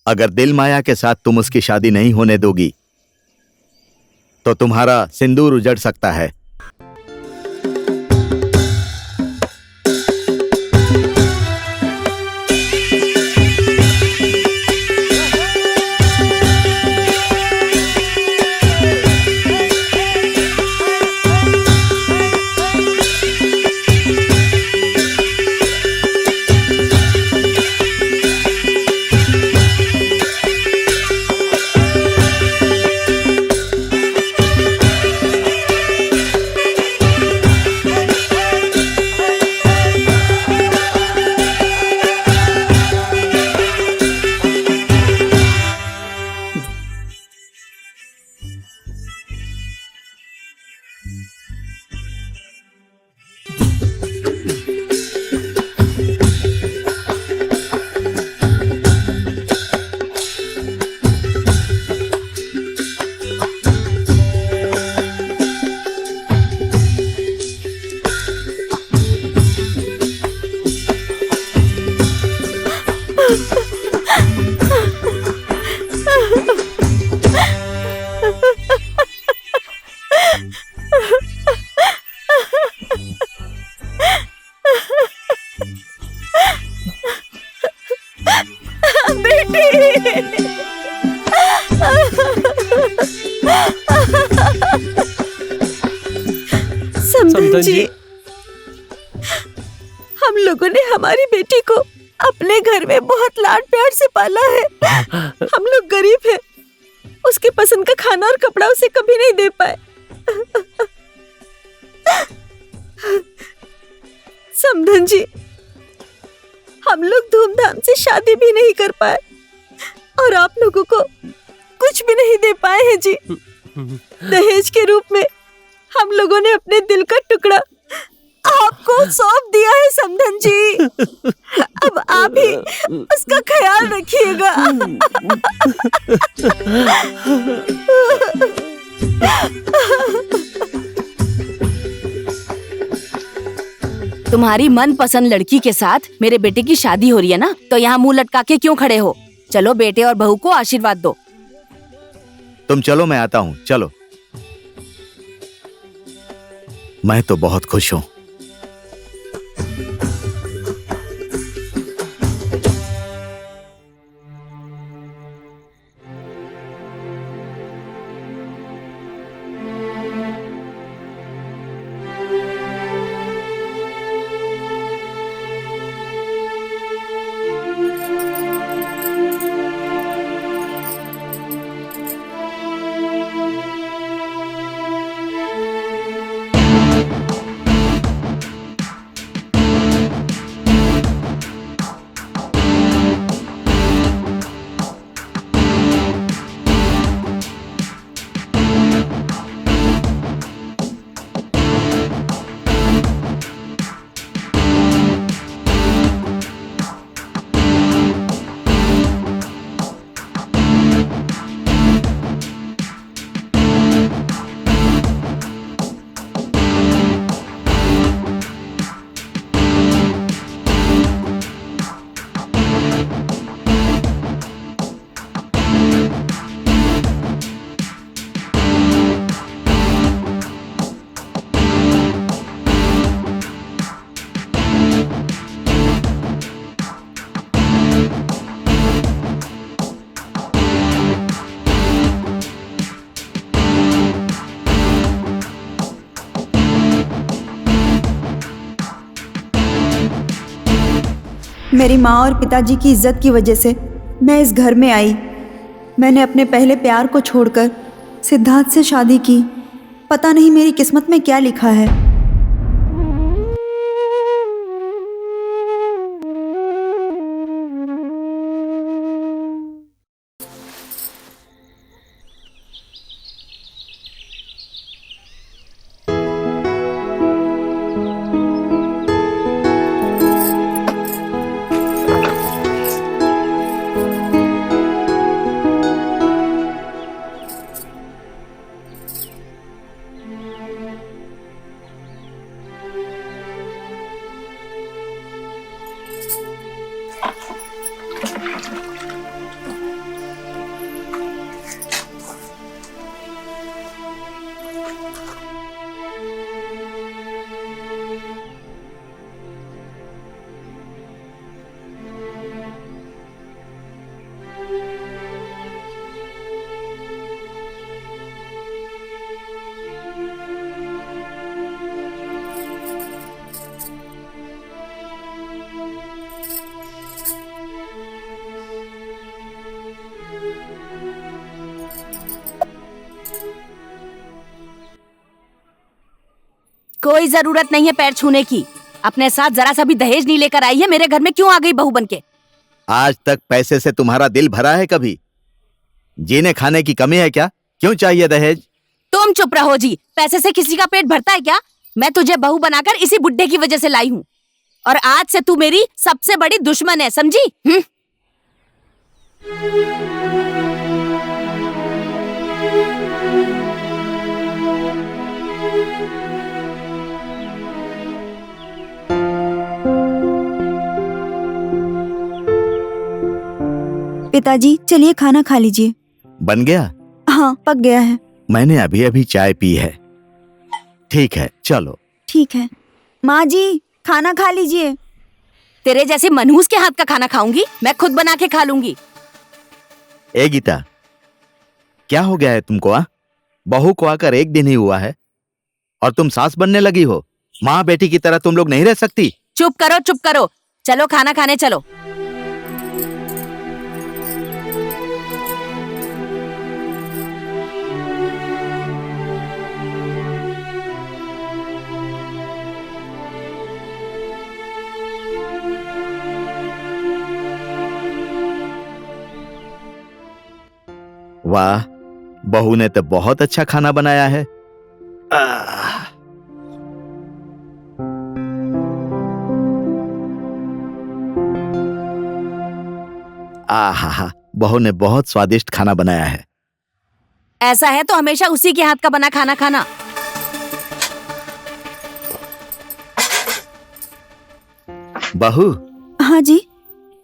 अगर दिल माया के साथ तुम उसकी शादी नहीं होने दोगी तो तुम्हारा सिंदूर उजड़ सकता है। समधन जी, हम लोग लोगों ने हमारी बेटी को अपने घर में बहुत लाड प्यार से पाला है। हम लोग गरीब हैं, उसके पसंद का खाना और कपड़ा उसे कभी नहीं दे पाए। समधन जी, हम लोग धूमधाम से शादी भी नहीं कर पाए और आप लोगों को कुछ भी नहीं दे पाए हैं जी। दहेज के रूप में हम लोगों ने अपने दिल का टुकड़ा आपको सौंप दिया है समधन जी। अब आप ही उसका ख्याल रखिएगा। तुम्हारी मनपसंद लड़की के साथ मेरे बेटे की शादी हो रही है ना, तो यहाँ मुंह लटका के क्यों खड़े हो? चलो बेटे और बहू को आशीर्वाद दो। तुम चलो, मैं आता हूँ। चलो। मैं तो बहुत खुश हूँ। मेरी माँ और पिताजी की इज्जत की वजह से मैं इस घर में आई। मैंने अपने पहले प्यार को छोड़कर सिद्धार्थ से शादी की। पता नहीं मेरी किस्मत में क्या लिखा है। कोई जरूरत नहीं है पैर छूने की। अपने साथ जरा सा भी दहेज नहीं लेकर आई है। मेरे घर में क्यों आ गई बहू बनके? आज तक पैसे से तुम्हारा दिल भरा है कभी? जीने खाने की कमी है क्या? क्यों चाहिए दहेज? तुम चुप रहो जी। पैसे से किसी का पेट भरता है क्या? मैं तुझे बहू बनाकर इसी बुड्ढे की वजह से लाई हूँ और आज से तू मेरी सबसे बड़ी दुश्मन है, समझी? पिताजी चलिए खाना खा लीजिए। बन गया? हाँ पक गया है। मैंने अभी अभी चाय पी है। ठीक है चलो। ठीक है। माँ जी खाना खा लीजिए। तेरे जैसे मनहूस के हाथ का खाना खाऊंगी? मैं खुद बना के खा लूंगी। ए गीता, क्या हो गया है तुमको? बहू को आकर एक दिन ही हुआ है और तुम सास बनने लगी हो। माँ बेटी की तरह तुम लोग नहीं रह सकती? चुप करो चुप करो, चलो खाना खाने चलो। वाह, बहू ने तो बहुत अच्छा खाना बनाया है। आहा, बहू ने बहुत स्वादिष्ट खाना बनाया है। ऐसा है तो हमेशा उसी के हाथ का बना खाना खाना। बहू, हाँ जी।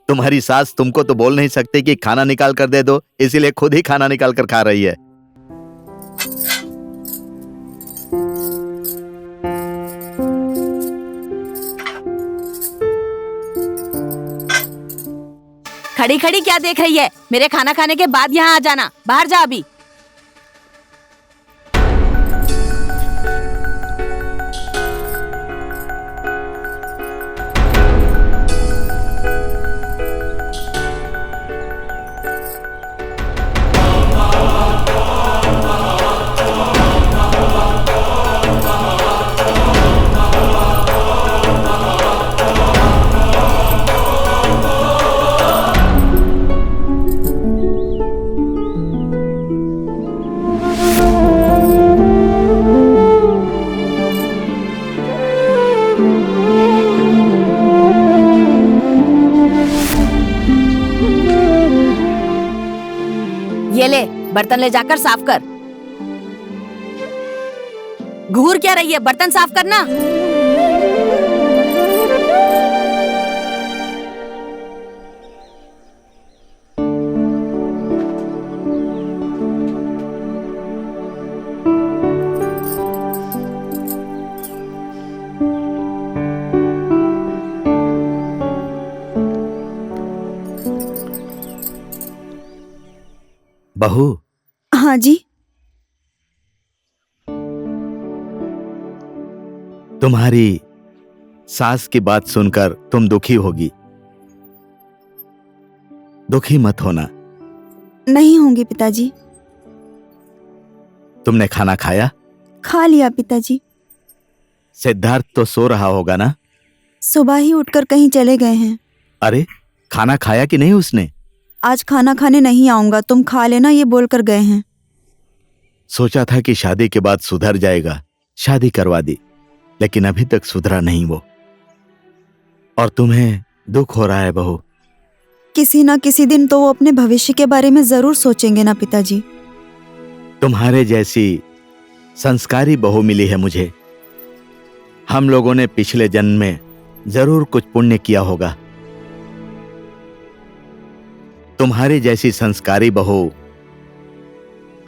तुम्हारी सास तुमको तो बोल नहीं सकती कि खाना निकाल कर दे दो, इसीलिए खुद ही खाना निकाल कर खा रही है। खड़ी खड़ी क्या देख रही है? मेरे खाना खाने के बाद यहाँ आ जाना। बाहर जा अभी। ये ले, बर्तन ले जाकर साफ कर। घूर क्या रही है? बर्तन साफ करना। बहू, हाँ जी। तुम्हारी सास की बात सुनकर तुम दुखी होगी। दुखी मत होना। नहीं होंगे पिताजी। तुमने खाना खाया? खा लिया पिताजी। सिद्धार्थ तो सो रहा होगा ना? सुबह ही उठकर कहीं चले गए हैं। अरे, खाना खाया कि नहीं उसने? आज खाना खाने नहीं आऊंगा, तुम खा लेना, ये बोलकर गए हैं। सोचा था कि शादी के बाद सुधर जाएगा, शादी करवा दी, लेकिन अभी तक सुधरा नहीं वो। और तुम्हें दुख हो रहा है बहू। किसी ना किसी दिन तो वो अपने भविष्य के बारे में जरूर सोचेंगे ना पिताजी। तुम्हारे जैसी संस्कारी बहू मिली है मुझे। हम लोगों ने पिछले जन्म में जरूर कुछ पुण्य किया होगा। तुम्हारी जैसी संस्कारी बहू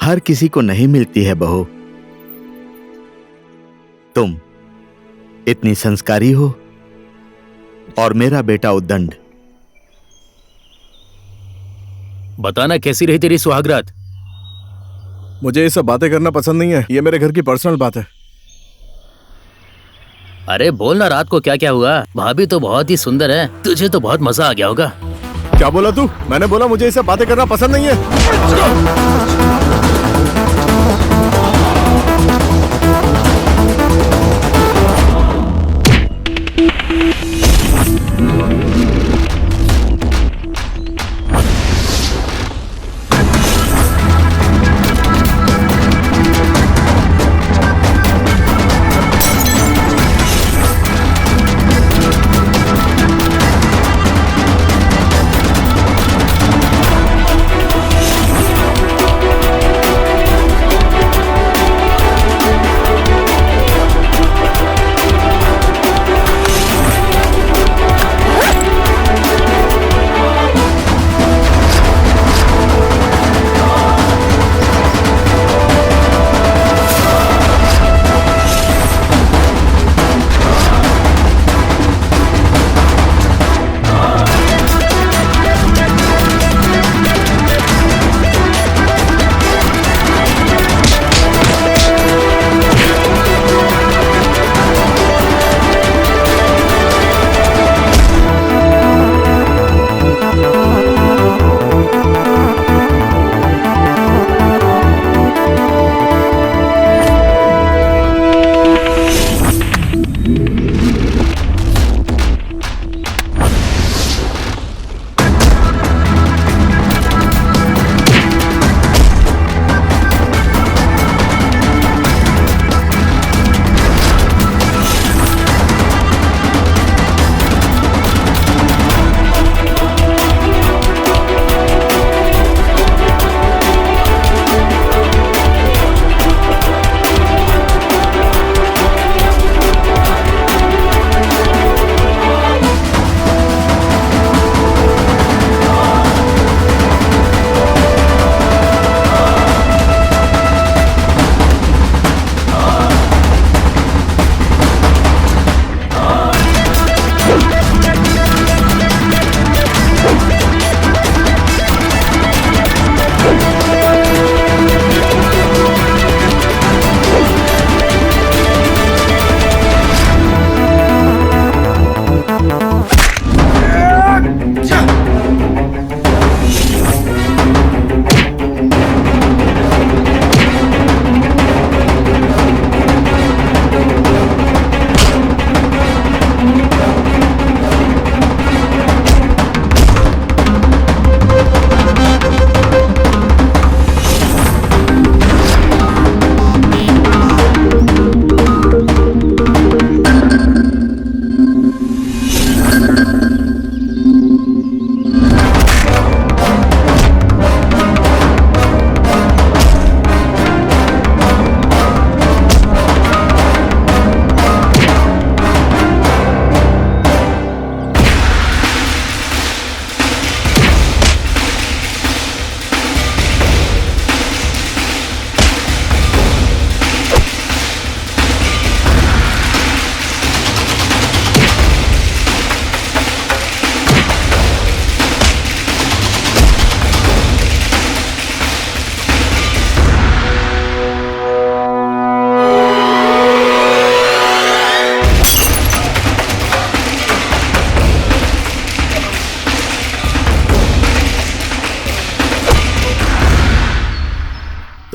हर किसी को नहीं मिलती है बहू। तुम इतनी संस्कारी हो और मेरा बेटा उद्दंड। बताना कैसी रही तेरी सुहागरात? मुझे ये सब बातें करना पसंद नहीं है, ये मेरे घर की पर्सनल बात है। अरे बोलना, रात को क्या क्या हुआ? भाभी तो बहुत ही सुंदर है, तुझे तो बहुत मजा आ गया होगा। क्या बोला तू? मैंने बोला मुझे ये सब बातें करना पसंद नहीं है।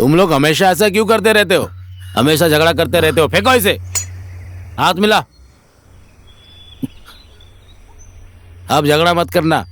तुम लोग हमेशा ऐसा क्यों करते रहते हो? हमेशा झगड़ा करते रहते हो। फेंको इसे, हाथ मिला। अब झगड़ा मत करना।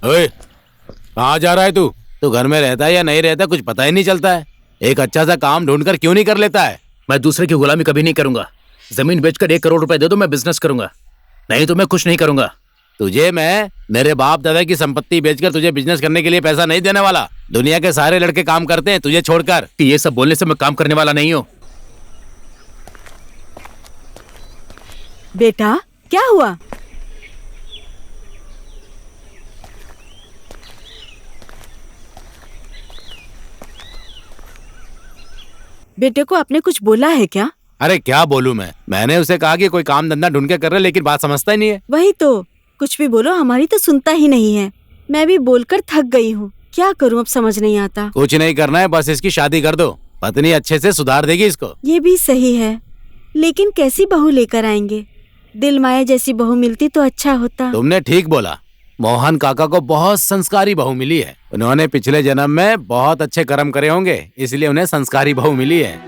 ओए, कहाँ जा रहा है तू? तू घर में रहता है या नहीं रहता कुछ पता ही नहीं चलता है। एक अच्छा सा काम ढूंढकर क्यों नहीं कर लेता है? मैं दूसरे की गुलामी कभी नहीं करूंगा। जमीन बेचकर 1 करोड़ रुपए दे दो, मैं बिजनेस करूंगा, नहीं तो मैं कुछ नहीं करूंगा। तुझे मैं मेरे बाप दादा की संपत्ति बेचकर तुझे बिजनेस करने के लिए पैसा नहीं देने वाला। दुनिया के सारे लड़के काम करते हैं तुझे छोड़कर। कि ये सब बोलने से मैं काम करने वाला नहीं हूँ। बेटा क्या हुआ? बेटे को आपने कुछ बोला है क्या? अरे क्या बोलूं मैंने उसे कहा कि कोई काम धंधा ढूंढ के कर रहे, लेकिन बात समझता ही नहीं है। वही तो, कुछ भी बोलो हमारी तो सुनता ही नहीं है। मैं भी बोलकर थक गई हूँ, क्या करूँ अब समझ नहीं आता। कुछ नहीं करना है, बस इसकी शादी कर दो। पत्नी अच्छे से सुधार देगी इसको। ये भी सही है, लेकिन कैसी बहू लेकर आएंगे? दिल माया जैसी बहू मिलती तो अच्छा होता। तुमने ठीक बोला। मोहन काका को बहुत संस्कारी बहू मिली है। उन्होंने पिछले जन्म में बहुत अच्छे कर्म करे होंगे, इसलिए उन्हें संस्कारी बहू मिली है।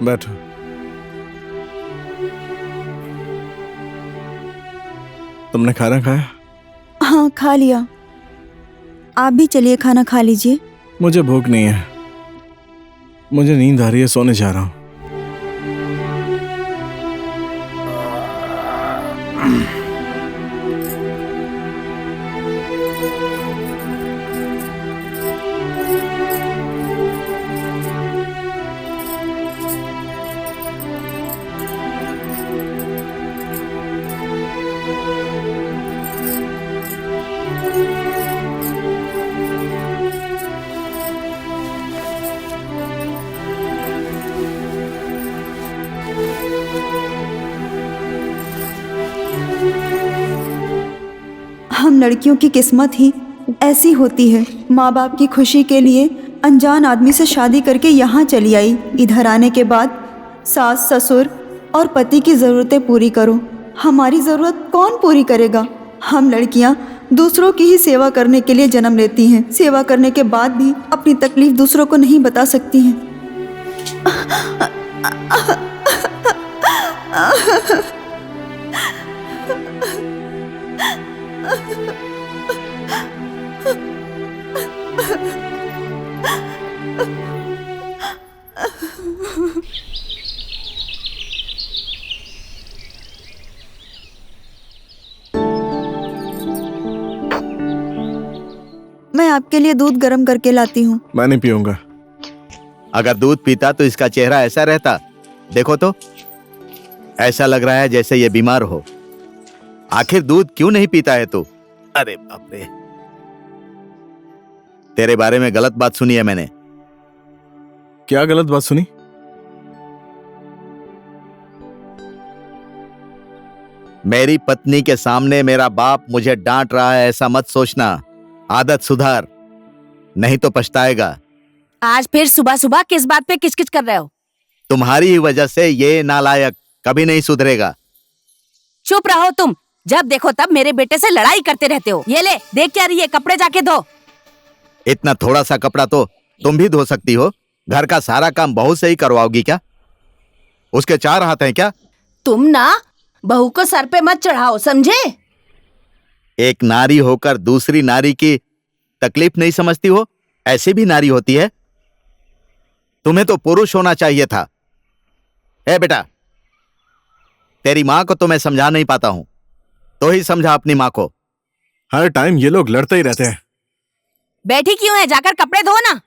बैठो। तुमने खाना खाया? हाँ खा लिया। आप भी चलिए खाना खा लीजिए। मुझे भूख नहीं है, मुझे नींद आ रही है, सोने जा रहा हूँ। हम लड़कियों की किस्मत ही ऐसी होती है। माँ बाप की खुशी के लिए अनजान आदमी से शादी करके यहाँ चली आई। इधर आने के बाद सास ससुर और पति की ज़रूरतें पूरी करो। हमारी ज़रूरत कौन पूरी करेगा? हम लड़कियाँ दूसरों की ही सेवा करने के लिए जन्म लेती हैं। सेवा करने के बाद भी अपनी तकलीफ दूसरों को नहीं बता सकती हैं। मैं आपके लिए दूध गर्म करके लाती हूँ। मैं नहीं पीऊंगा। अगर दूध पीता तो इसका चेहरा ऐसा रहता। देखो तो, ऐसा लग रहा है जैसे ये बीमार हो। आखिर दूध क्यों नहीं पीता है तू? अरे बाप रे, तेरे बारे में गलत बात सुनी है मैंने। क्या गलत बात सुनी? मेरी पत्नी के सामने मेरा बाप मुझे डांट रहा है ऐसा मत सोचना। आदत सुधार, नहीं तो पछताएगा। आज फिर सुबह सुबह किस बात पे किचकिच कर रहे हो? तुम्हारी ही वजह से ये नालायक कभी नहीं सुधरेगा। चुप रहो तुम, जब देखो तब मेरे बेटे से लड़ाई करते रहते हो। ये ले, देख क्या रही है, कपड़े जाके धो। इतना थोड़ा सा कपड़ा तो तुम भी धो सकती हो। घर का सारा काम बहू से ही करवाओगी क्या? उसके 4 हाथ हैं क्या? तुम ना बहू को सर पे मत चढ़ाओ, समझे? एक नारी होकर दूसरी नारी की तकलीफ नहीं समझती हो? ऐसी भी नारी होती है। तुम्हें तो पुरुष होना चाहिए था। ए बेटा, तेरी माँ को तो मैं समझा नहीं पाता हूं, तो ही समझा अपनी माँ को। हर टाइम ये लोग लड़ते ही रहते हैं। बैठी क्यों है? जाकर कपड़े धो ना।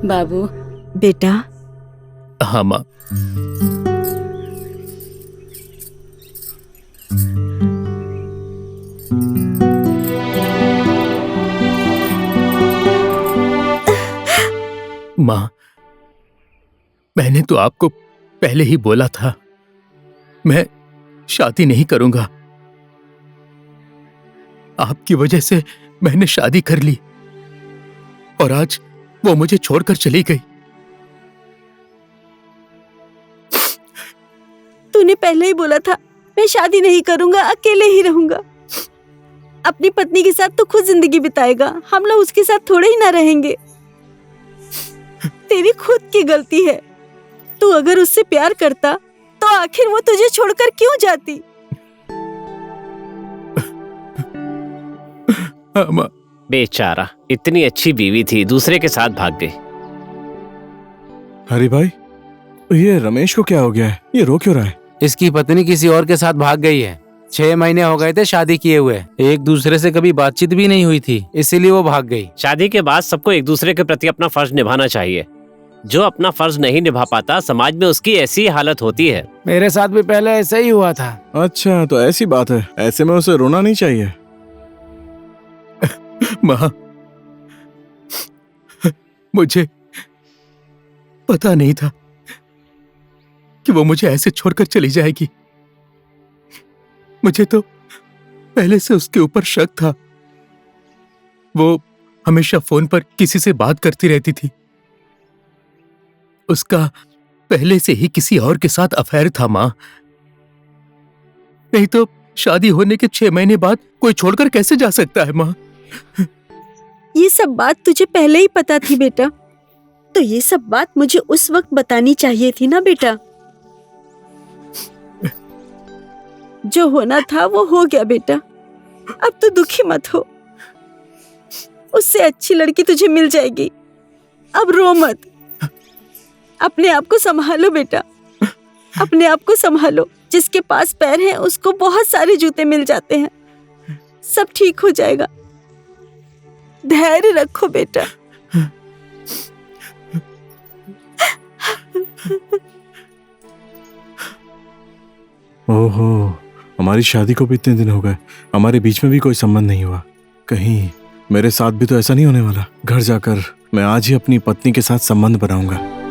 बाबू। बेटा। हाँ माँ। माँ, मैंने तो आपको पहले ही बोला था मैं शादी नहीं करूंगा। आपकी वजह से मैंने शादी कर ली और आज वो मुझे छोड़कर चली गई। तूने पहले ही बोला था मैं शादी नहीं करूंगा, अकेले ही रहूंगा। अपनी पत्नी के साथ तो खुद जिंदगी बिताएगा, हम लोग उसके साथ थोड़े ही ना रहेंगे। तेरी खुद की गलती है। तू अगर उससे प्यार करता तो आखिर वो तुझे छोड़कर क्यों जाती? बेचारा, इतनी अच्छी बीवी थी, दूसरे के साथ भाग गई। हरी भाई, ये रमेश को क्या हो गया है? ये रो क्यों रहा है? इसकी पत्नी किसी और के साथ भाग गई है। 6 महीने हो गए थे शादी किए हुए, एक दूसरे से कभी बातचीत भी नहीं हुई थी, इसीलिए वो भाग गई। शादी के बाद सबको एक दूसरे के प्रति अपना फर्ज निभाना चाहिए। जो अपना फर्ज नहीं निभा पाता, समाज में उसकी ऐसी हालत होती है। मेरे साथ भी पहले ऐसा ही हुआ था। अच्छा, तो ऐसी बात है। ऐसे में उसे रोना नहीं चाहिए। माँ, मुझे पता नहीं था कि वो मुझे ऐसे छोड़कर चली जाएगी। मुझे तो पहले से उसके ऊपर शक था। वो हमेशा फोन पर किसी से बात करती रहती थी। उसका पहले से ही किसी और के साथ अफेयर था माँ। नहीं तो शादी होने के 6 महीने बाद कोई छोड़कर कैसे जा सकता है माँ? ये सब बात तुझे पहले ही पता थी बेटा, तो ये सब बात मुझे उस वक्त बतानी चाहिए थी ना बेटा। जो होना था वो हो गया बेटा, अब तो दुखी मत हो। उससे अच्छी लड़की तुझे मिल जाएगी, अब रो मत। अपने आप को संभालो बेटा, अपने आप को संभालो। जिसके पास पैर हैं उसको बहुत सारे जूते मिल जाते हैं। सब ठीक हो जाएगा, धैर्य रखो बेटा। ओहो, हमारी शादी को भी इतने दिन हो गए, हमारे बीच में भी कोई संबंध नहीं हुआ। कहीं मेरे साथ भी तो ऐसा नहीं होने वाला। घर जाकर मैं आज ही अपनी पत्नी के साथ संबंध बनाऊंगा।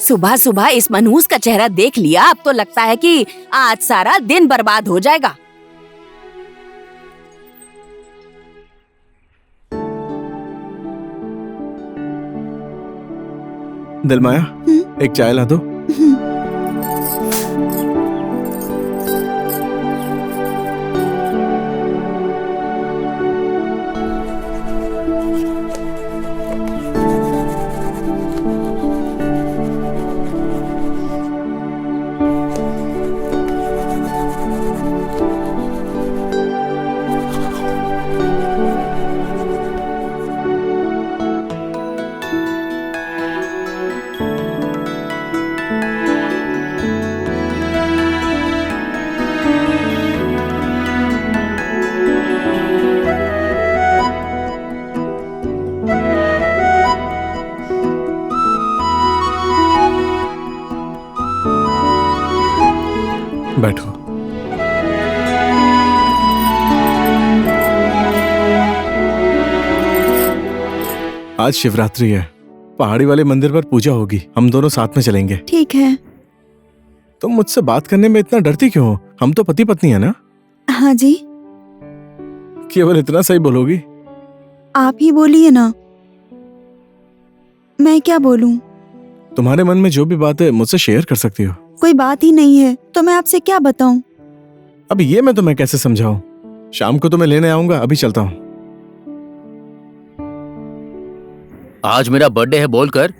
सुबह सुबह इस मनहूस का चेहरा देख लिया, अब तो लगता है कि आज सारा दिन बर्बाद हो जाएगा। दिलमाया, एक चाय ला दो। बैठो। आज शिवरात्रि है, पहाड़ी वाले मंदिर पर पूजा होगी, हम दोनों साथ में चलेंगे। ठीक है। तुम मुझसे बात करने में इतना डरती क्यों हो? हम तो पति पत्नी है ना? हाँ जी। केवल इतना सही बोलोगी? आप ही बोलिए ना, मैं क्या बोलूं? तुम्हारे मन में जो भी बात है मुझसे शेयर कर सकती हो। कोई बात ही नहीं है तो मैं आपसे क्या बताऊं? अब ये मैं तुम्हें कैसे समझाऊं? शाम को तुम्हें लेने आऊंगा, अभी चलता हूँ। आज मेरा बर्थडे है बोलकर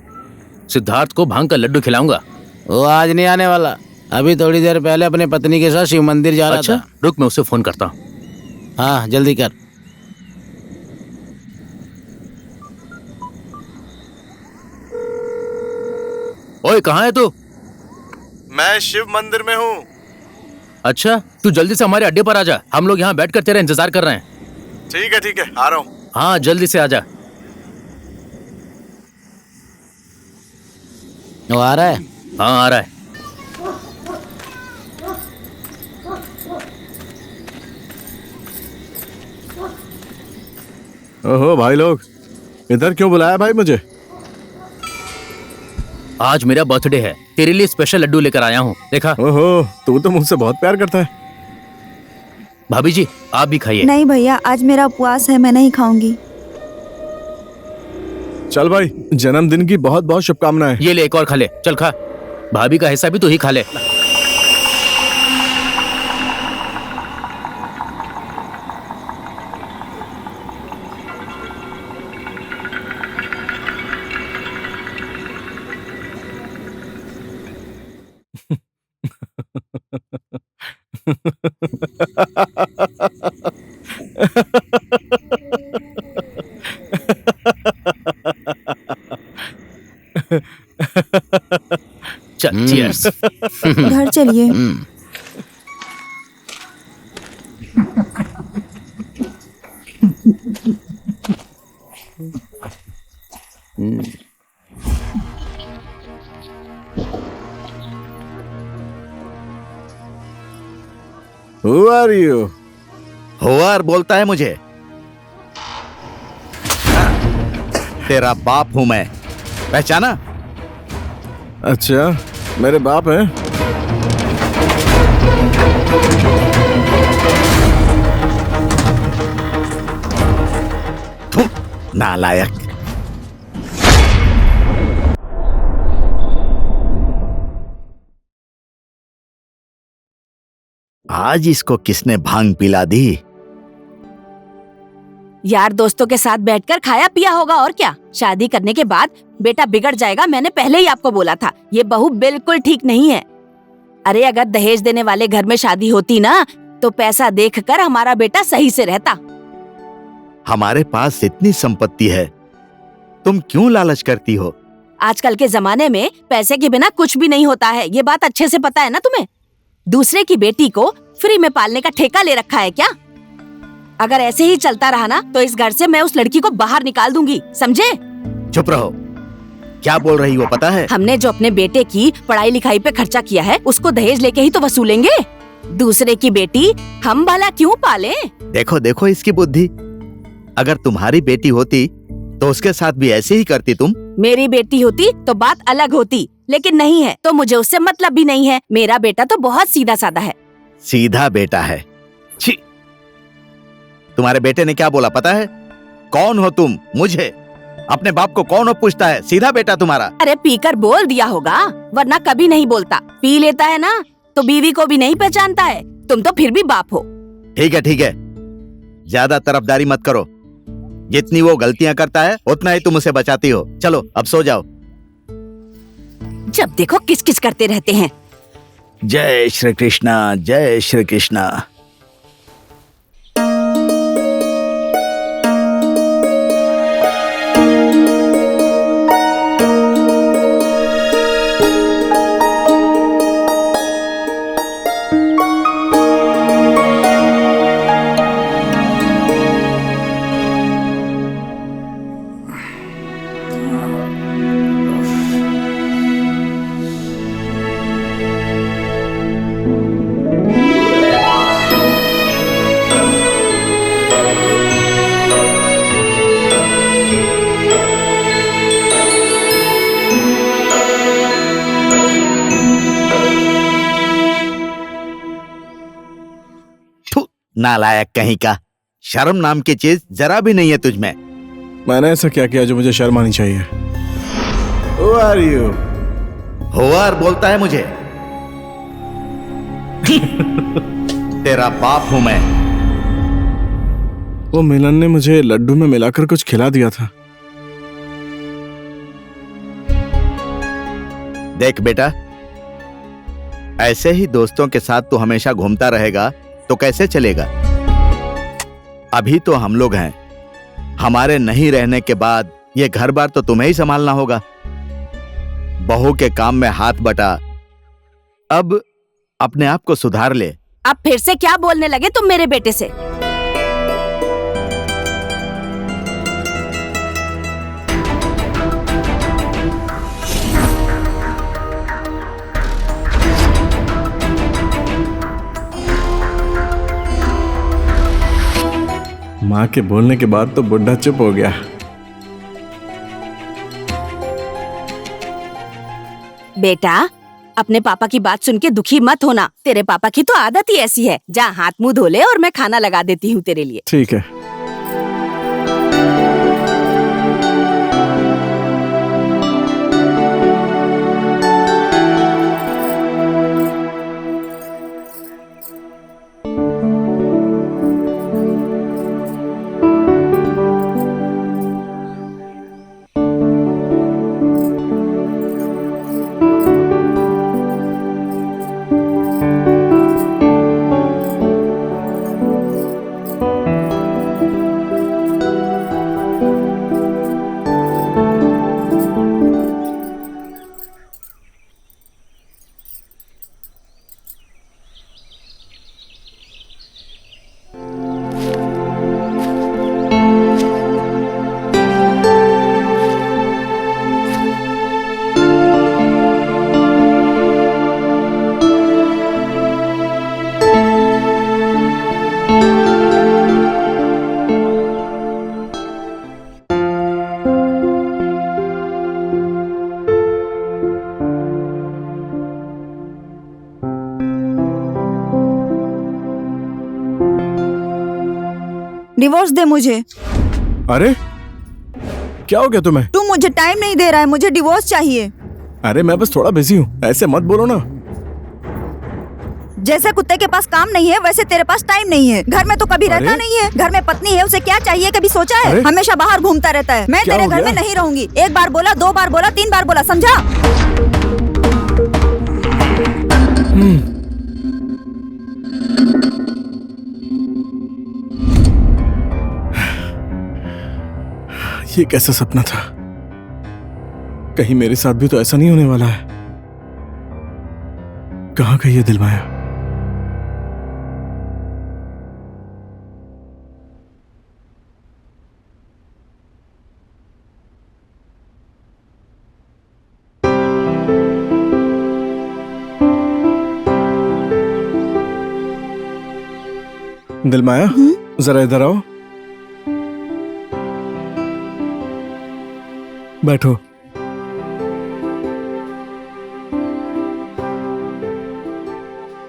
सिद्धार्थ को भांग का लड्डू खिलाऊंगा। वो आज नहीं आने वाला, अभी थोड़ी देर पहले अपनी पत्नी के साथ शिव मंदिर जा रहा था। रुक, मैं उसे फोन करता हूँ। हाँ जल्दी कर। ओए, कहाँ है तू? मैं शिव मंदिर में हूँ। अच्छा, तू जल्दी से हमारे अड्डे पर आ जा, हम लोग यहाँ बैठकर तेरा इंतजार कर रहे हैं। ठीक है, आ रहा हूँ। हाँ, जल्दी से आ जा। वो आ रहा है? हाँ, आ रहा है। ओहो भाई लोग, इधर क्यों बुलाया भाई मुझे? आज मेरा बर्थडे है, तेरे लिए स्पेशल लड्डू लेकर आया हूँ, देखा। ओहो, तू तो मुझसे बहुत प्यार करता है। भाभी जी, आप भी खाइए। नहीं भैया, आज मेरा उपवास है, मैं नहीं खाऊंगी। चल भाई, जन्मदिन की बहुत बहुत शुभकामनाएं। ये ले, एक और खा ले, चल खा। भाभी का हिस्सा भी तू ही खा ले। चल, cheers। घर चलिए। Who are you? होवार बोलता है मुझे। तेरा बाप हूं मैं, पहचाना? अच्छा, मेरे बाप हैं? थू, नालायक। आज इसको किसने भांग पिला दी? यार दोस्तों के साथ बैठकर खाया पिया होगा, और क्या। शादी करने के बाद बेटा बिगड़ जाएगा, मैंने पहले ही आपको बोला था। ये बहू बिल्कुल ठीक नहीं है। अरे अगर दहेज देने वाले घर में शादी होती ना, तो पैसा देखकर हमारा बेटा सही से रहता। हमारे पास इतनी संपत्ति है, तुम क्यों लालच करती हो? आजकल के जमाने में पैसे के बिना कुछ भी नहीं होता है, ये बात अच्छे से पता है ना तुम्हें। दूसरे की बेटी को फ्री में पालने का ठेका ले रखा है क्या? अगर ऐसे ही चलता रहा ना, तो इस घर से मैं उस लड़की को बाहर निकाल दूंगी, समझे? चुप रहो, क्या बोल रही हो पता है? हमने जो अपने बेटे की पढ़ाई लिखाई पे खर्चा किया है, उसको दहेज लेके ही तो वसूलेंगे। दूसरे की बेटी हम भला क्यों पालें? देखो देखो इसकी बुद्धि। अगर तुम्हारी बेटी होती तो उसके साथ भी ऐसे ही करती तुम? मेरी बेटी होती तो बात अलग होती, लेकिन नहीं है तो मुझे उससे मतलब भी नहीं है। मेरा बेटा तो बहुत सीधा साधा है। सीधा बेटा है? छी! तुम्हारे बेटे ने क्या बोला पता है? कौन हो तुम मुझे अपने बाप को कौन पूछता है, सीधा बेटा तुम्हारा। अरे पीकर बोल दिया होगा, वरना कभी नहीं बोलता। पी लेता है ना तो बीवी को भी नहीं पहचानता है। तुम तो फिर भी बाप हो। ठीक है, ज्यादा तरफदारी मत करो। जितनी वो गलतियां करता है उतना ही तुम उसे बचाती हो। चलो अब सो जाओ। जब देखो किच किच करते रहते हैं। जय श्री कृष्णा, जय श्री कृष्णा। नालायक कहीं का, शर्म नाम की चीज जरा भी नहीं है तुझ में। मैंने ऐसा क्या किया जो मुझे शर्म आनी चाहिए? Who are you? होवार बोलता है मुझे। तेरा बाप हूं मैं। वो मिलन ने मुझे लड्डू में मिलाकर कुछ खिला दिया था। देख बेटा, ऐसे ही दोस्तों के साथ तू हमेशा घूमता रहेगा तो कैसे चलेगा? अभी तो हम लोग हैं, हमारे नहीं रहने के बाद ये घर बार तो तुम्हें ही संभालना होगा। बहू के काम में हाथ बटा, अब अपने आप को सुधार ले। अब फिर से क्या बोलने लगे तुम मेरे बेटे से? माँ के बोलने के बाद तो बुढ़ा चुप हो गया। बेटा, अपने पापा की बात सुन के दुखी मत होना। तेरे पापा की तो आदत ही ऐसी है। जा हाथ मुंह धो ले और मैं खाना लगा देती हूँ तेरे लिए। ठीक है। डिवोर्स दे मुझे। अरे क्या हो गया तुम्हें? तू मुझे टाइम नहीं दे रहा है, मुझे डिवोर्स चाहिए। अरे मैं बस थोड़ा बिजी हूँ, ऐसे मत बोलो ना। जैसे कुत्ते के पास काम नहीं है वैसे तेरे पास टाइम नहीं है। घर में तो कभी रहता नहीं है। घर में पत्नी है, उसे क्या चाहिए कभी सोचा है? हमेशा बाहर घूमता रहता है। मैं तेरे घर में नहीं रहूंगी। एक बार बोला, 2 बार बोला, 3 बार बोला, समझा? ये कैसा सपना था? कहीं मेरे साथ भी तो ऐसा नहीं होने वाला है। कहाँ गई ये दिलमाया? दिलमाया, जरा इधर आओ। बैठो।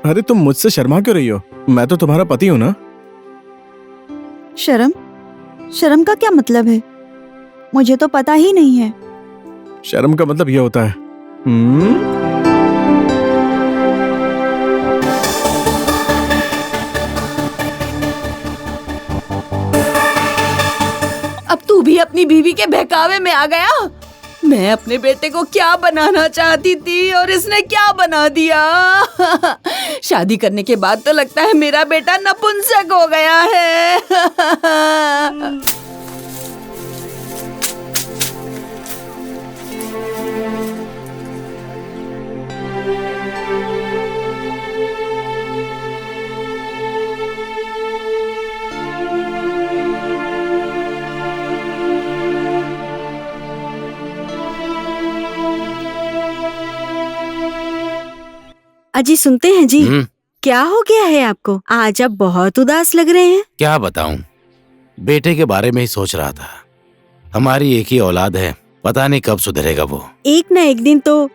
अरे तुम मुझसे शर्मा क्यों रही हो? मैं तो तुम्हारा पति हूं ना। शर्म? शर्म का क्या मतलब है? मुझे तो पता ही नहीं है। शर्म का मतलब ये होता है। अब तू भी अपनी बीवी के बहकावे में आ गया। मैं अपने बेटे को क्या बनाना चाहती थी और इसने क्या बना दिया। शादी करने के बाद तो लगता है मेरा बेटा नपुंसक हो गया है। अजी सुनते हैं जी। क्या हो गया है आपको? आज आप बहुत उदास लग रहे हैं। क्या बताऊं, बेटे के बारे में ही सोच रहा था। हमारी एक ही औलाद है, पता नहीं कब सुधरेगा वो। एक न एक दिन तो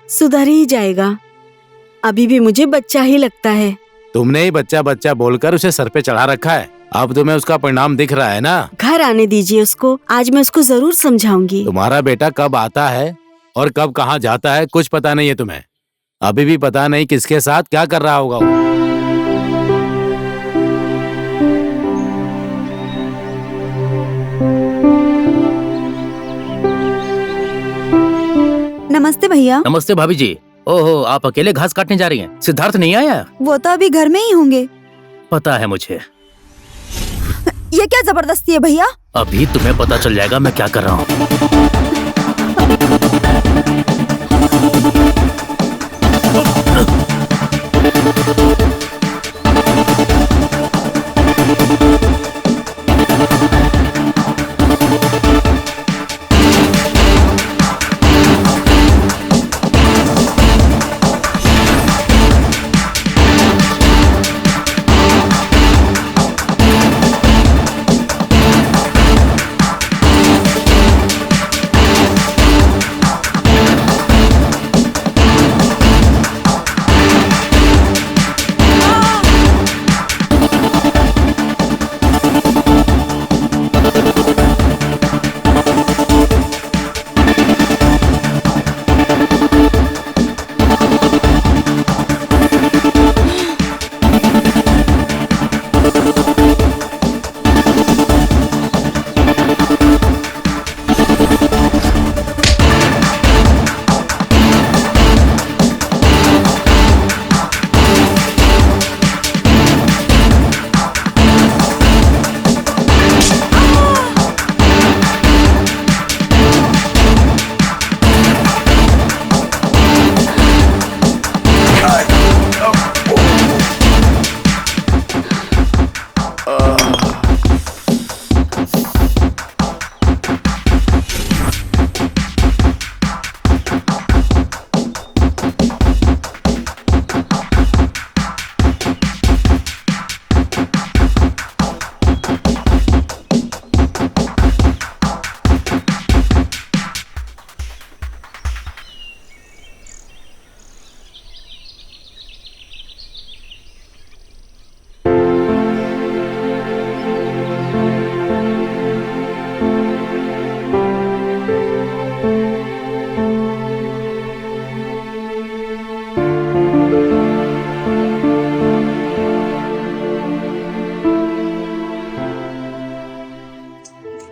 सुधर ही जाएगा। अभी भी मुझे बच्चा ही लगता है। तुमने ही बच्चा बच्चा बोलकर उसे सर पे चढ़ा रखा है। अब तुम्हें उसका परिणाम दिख रहा है ना। घर आने दीजिए उसको, आज मैं उसको जरूर समझाऊंगी। तुम्हारा बेटा कब आता है और कब कहाँ जाता है कुछ पता नहीं है तुम्हें। अभी भी पता नहीं किसके साथ क्या कर रहा होगा वो। नमस्ते भैया। नमस्ते भाभी जी। ओहो, आप अकेले घास काटने जा रही हैं? सिद्धार्थ नहीं आया? वो तो अभी घर में ही होंगे। पता है मुझे। ये क्या जबरदस्ती है भैया? अभी तुम्हें पता चल जाएगा मैं क्या कर रहा हूँ।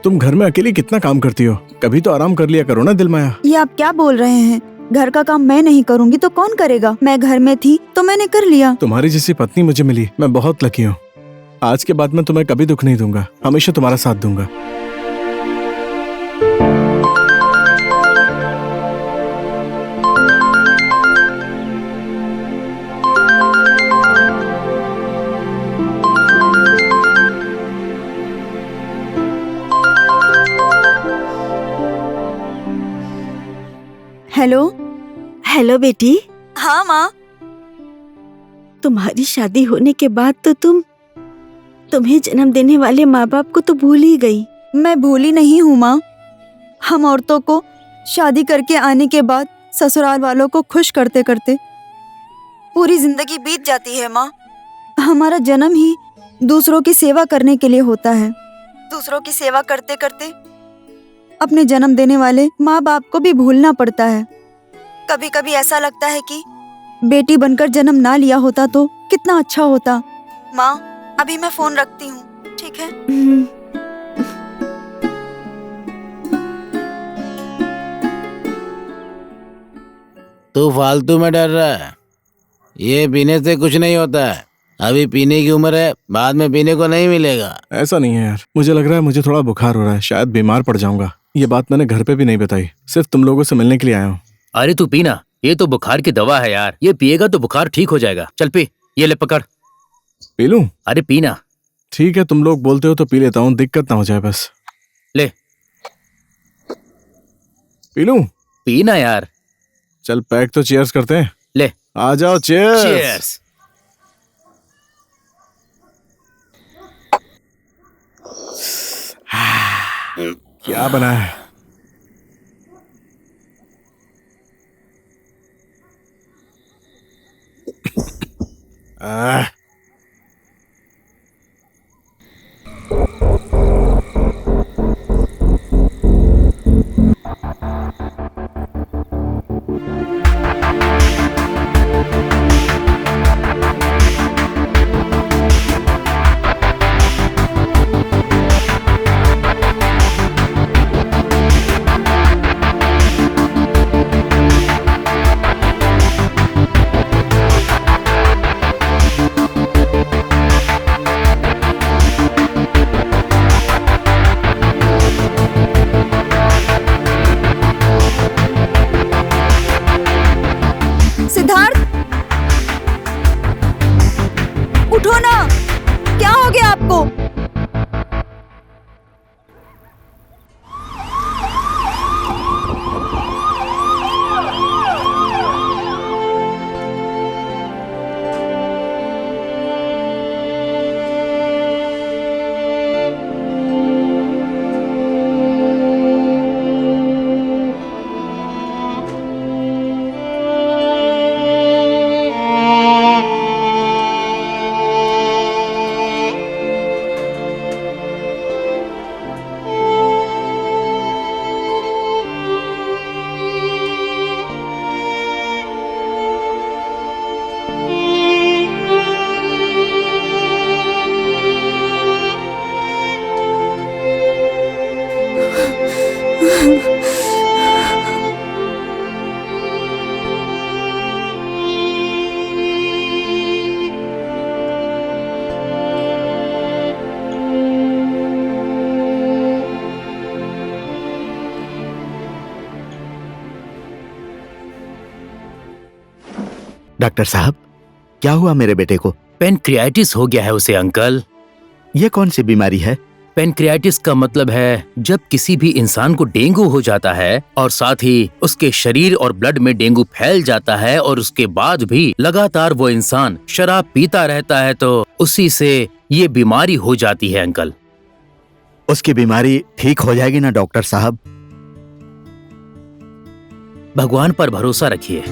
तुम घर में अकेली कितना काम करती हो? कभी तो आराम कर लिया करो ना दिलमाया। ये आप क्या बोल रहे हैं? घर का काम मैं नहीं करूंगी तो कौन करेगा? मैं घर में थी तो मैंने कर लिया। तुम्हारी जैसी पत्नी मुझे मिली, मैं बहुत लकी हूँ। आज के बाद मैं तुम्हें कभी दुख नहीं दूंगा, हमेशा तुम्हारा साथ दूंगा। हेलो। हेलो बेटी। हाँ माँ। तुम्हारी शादी होने के बाद तो तुम्हें जन्म देने वाले माँ बाप को तो भूल ही गई। मैं भूली नहीं हूँ माँ। हम औरतों को शादी करके आने के बाद ससुराल वालों को खुश करते करते पूरी जिंदगी बीत जाती है माँ। हमारा जन्म ही दूसरों की सेवा करने के लिए होता है। दूसरों की सेवा करते करते अपने जन्म देने वाले माँ बाप को भी भूलना पड़ता है। कभी कभी ऐसा लगता है कि बेटी बनकर जन्म ना लिया होता तो कितना अच्छा होता। माँ, अभी मैं फोन रखती हूँ, ठीक है? तू फालतू में डर रहा है। ये पीने से कुछ नहीं होता है। अभी पीने की उम्र है, बाद में पीने को नहीं मिलेगा। ऐसा नहीं है यार, मुझे लग रहा है मुझे थोड़ा बुखार हो रहा है, शायद बीमार पड़ जाऊंगा। ये बात मैंने घर पे भी नहीं बताई, सिर्फ तुम लोगों से मिलने के लिए आया हूँ। अरे तू पीना, ये तो बुखार की दवा है यार, ये पिएगा तो बुखार ठीक हो जाएगा। चल पी, ये ले पकड़। पी लूं? अरे पीना। ठीक है, तुम लोग बोलते हो तो पी लेता हूँ, दिक्कत ना हो जाए बस। ले पी लूं? पीना यार। चल पैक तो चीयर्स करते हैं। ले आ जाओ, चीयर्स। चीयर्स। क्या बना है? सिद्धार्थ, उठो ना, क्या हो गया आपको? डॉक्टर साहब, क्या हुआ मेरे बेटे को? पेनक्रियाटिस हो गया है उसे अंकल। ये कौन सी बीमारी है? पेनक्रियाटिस का मतलब है जब किसी भी इंसान को डेंगू हो जाता है और साथ ही उसके शरीर और ब्लड में डेंगू फैल जाता है और उसके बाद भी लगातार वो इंसान शराब पीता रहता है, तो उसी से ये बीमारी हो जाती है अंकल। उसकी बीमारी ठीक हो जाएगी ना डॉक्टर साहब? भगवान पर भरोसा रखिए।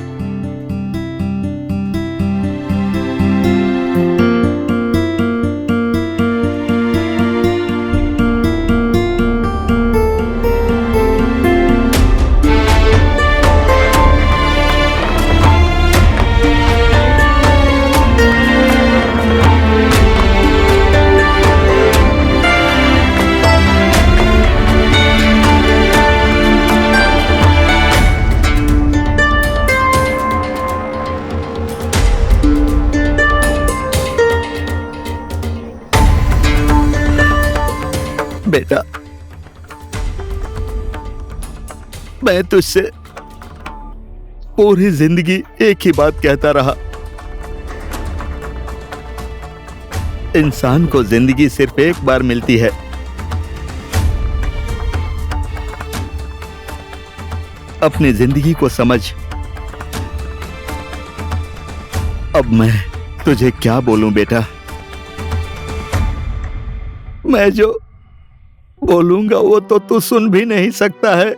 बेटा, मैं तुझसे पूरी जिंदगी एक ही बात कहता रहा। इंसान को जिंदगी सिर्फ एक बार मिलती है। अपनी जिंदगी को समझ। अब मैं तुझे क्या बोलूं बेटा? मैं जो बोलूंगा वो तो तू सुन भी नहीं सकता है।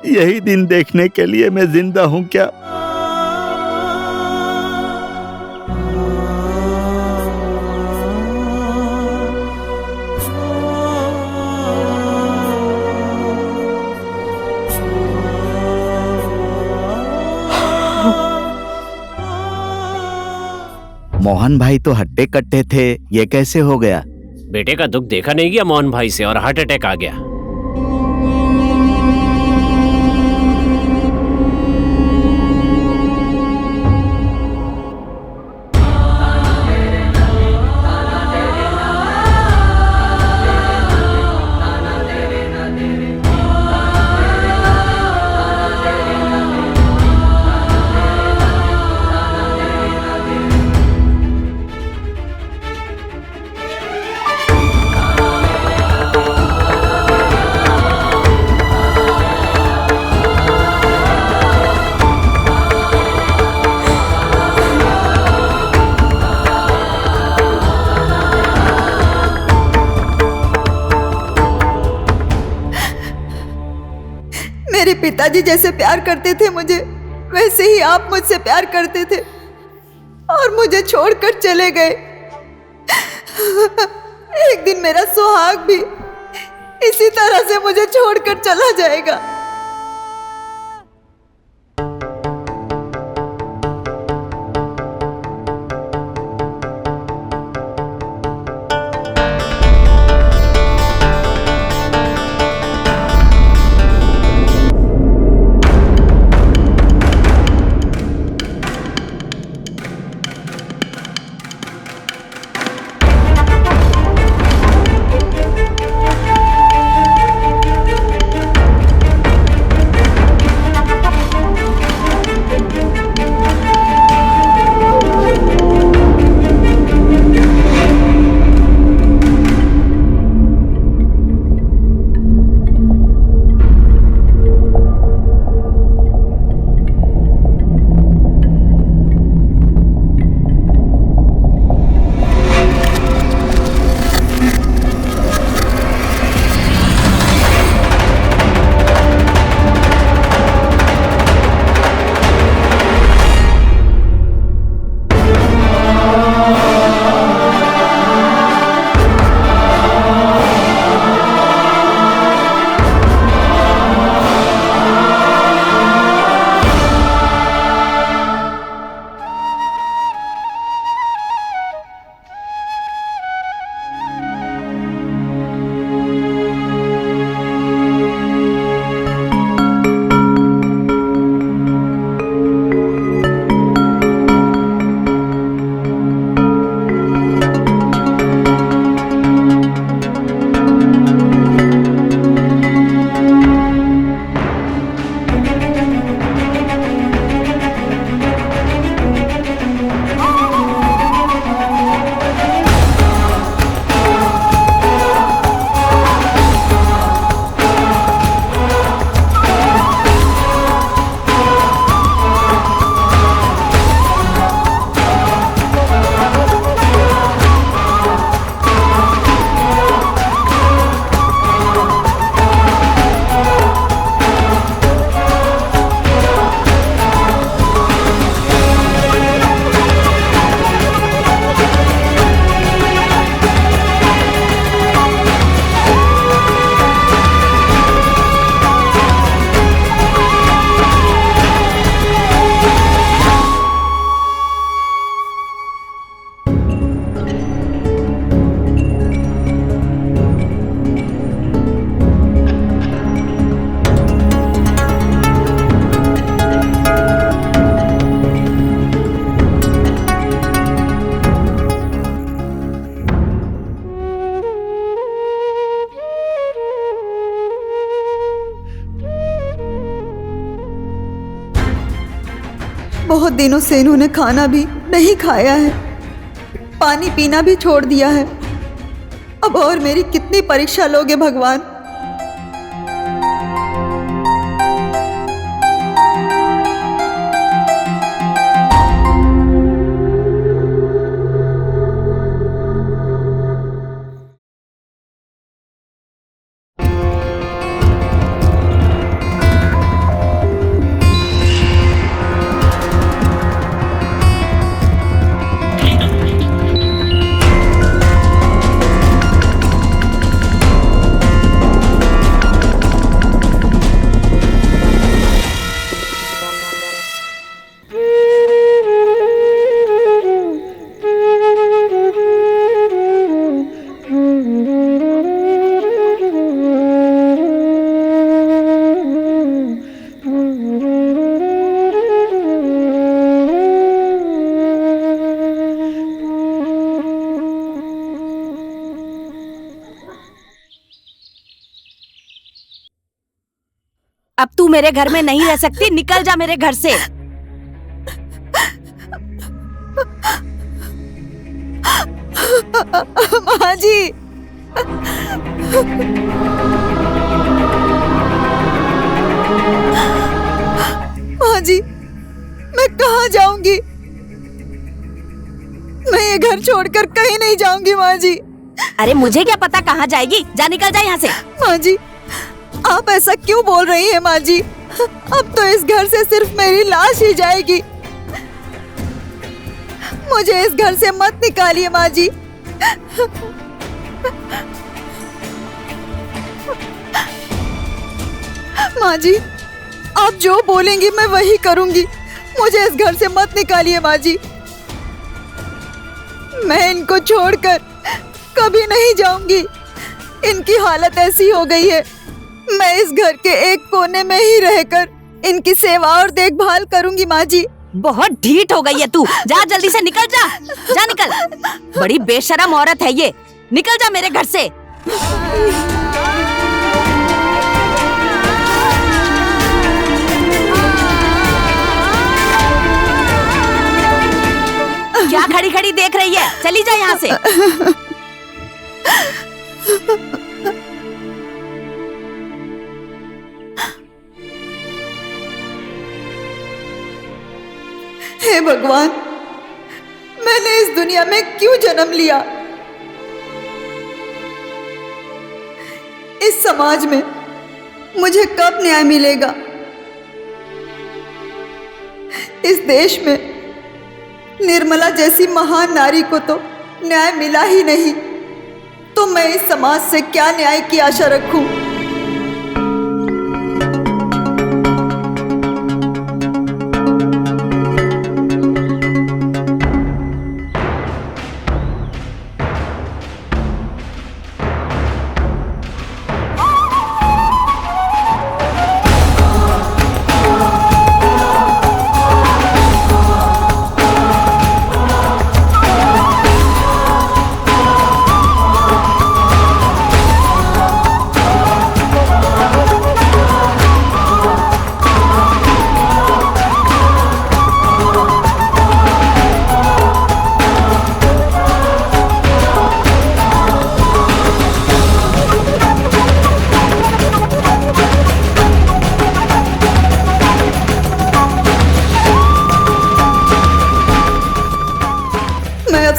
यही दिन देखने के लिए मैं जिंदा हूं क्या? मोहन भाई तो हट्टे कट्टे थे, ये कैसे हो गया? बेटे का दुख देखा नहीं गया मोहन भाई से और हार्ट अटैक आ गया। मेरे पिताजी जैसे प्यार करते थे मुझे, वैसे ही आप मुझसे प्यार करते थे और मुझे छोड़कर चले गए। एक दिन मेरा सुहाग भी इसी तरह से मुझे छोड़कर चला जाएगा। बहुत दिनों से इन्होंने खाना भी नहीं खाया है, पानी पीना भी छोड़ दिया है। अब और मेरी कितनी परीक्षा लोगे भगवान। अब तू मेरे घर में नहीं रह सकती, निकल जा मेरे घर से। माँ जी, माँ जी, मैं कहाँ जाऊंगी? मैं ये घर छोड़कर कहीं नहीं जाऊंगी माँ जी। अरे मुझे क्या पता कहाँ जाएगी, जा निकल जा यहाँ से। माँ जी, आप ऐसा क्यों बोल रही हैं माँ जी? अब तो इस घर से सिर्फ मेरी लाश ही जाएगी। मुझे इस घर से मत निकालिए माँ जी। माँ जी, आप जो बोलेंगी मैं वही करूंगी। मुझे इस घर से मत निकालिए माँ जी। मैं इनको छोड़कर कभी नहीं जाऊंगी। इनकी हालत ऐसी हो गई है, मैं इस घर के एक कोने में ही रहकर इनकी सेवा और देखभाल करूंगी माँ जी। बहुत ढीठ हो गई है तू, जा जल्दी से निकल जा, जा निकल। बड़ी बेशरम औरत है ये, निकल जा मेरे घर से। क्या खड़ी खड़ी देख रही है, चली जा यहाँ से। हे भगवान, मैंने इस दुनिया में क्यों जन्म लिया? इस समाज में मुझे कब न्याय मिलेगा? इस देश में निर्मला जैसी महान नारी को तो न्याय मिला ही नहीं, तो मैं इस समाज से क्या न्याय की आशा रखूं?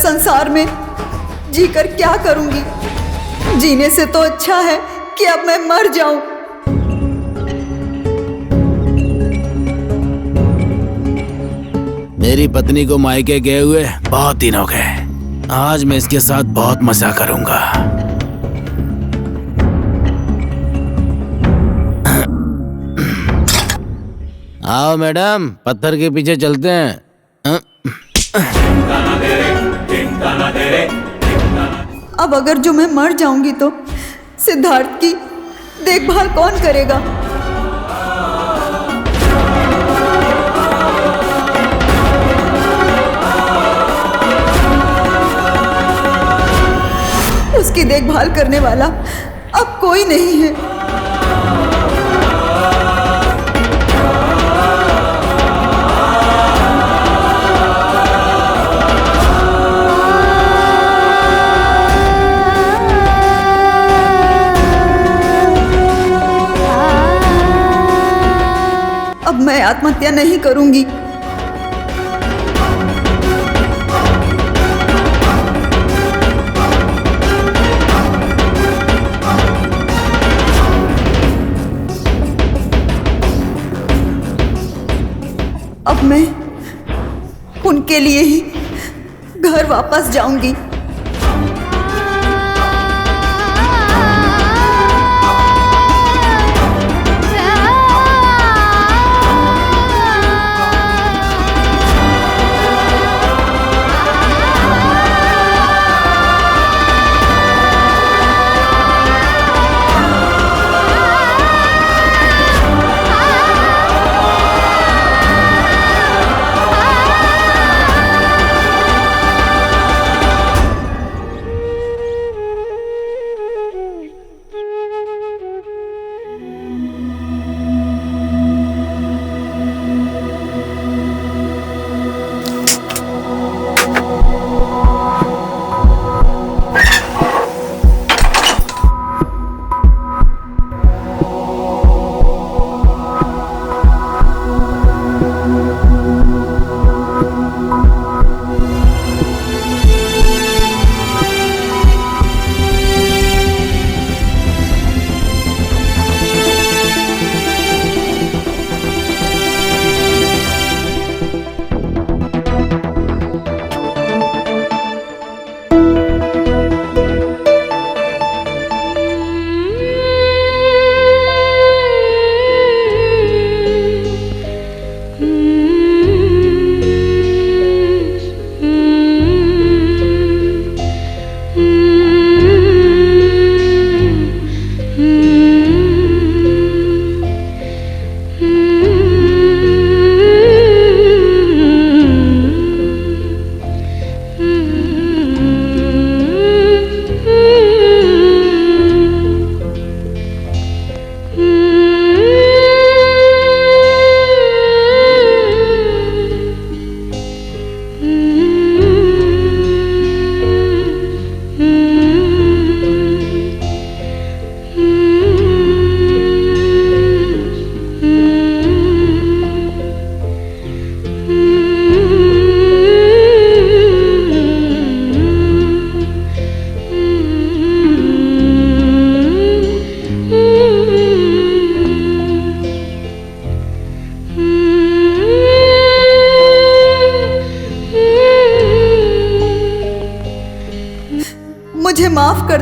संसार में जीकर क्या करूंगी? जीने से तो अच्छा है कि अब मैं मर जाऊं। मेरी पत्नी को मायके गए हुए बहुत दिन हो गए। आज मैं इसके साथ बहुत मजा करूंगा। आओ मैडम, पत्थर के पीछे चलते हैं। अब अगर जो मैं मर जाऊंगी तो सिद्धार्थ की देखभाल कौन करेगा? उसकी देखभाल करने वाला अब कोई नहीं है। अब मैं आत्महत्या नहीं करूंगी। अब मैं उनके लिए ही घर वापस जाऊंगी।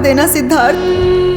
देना सिद्धार्थ।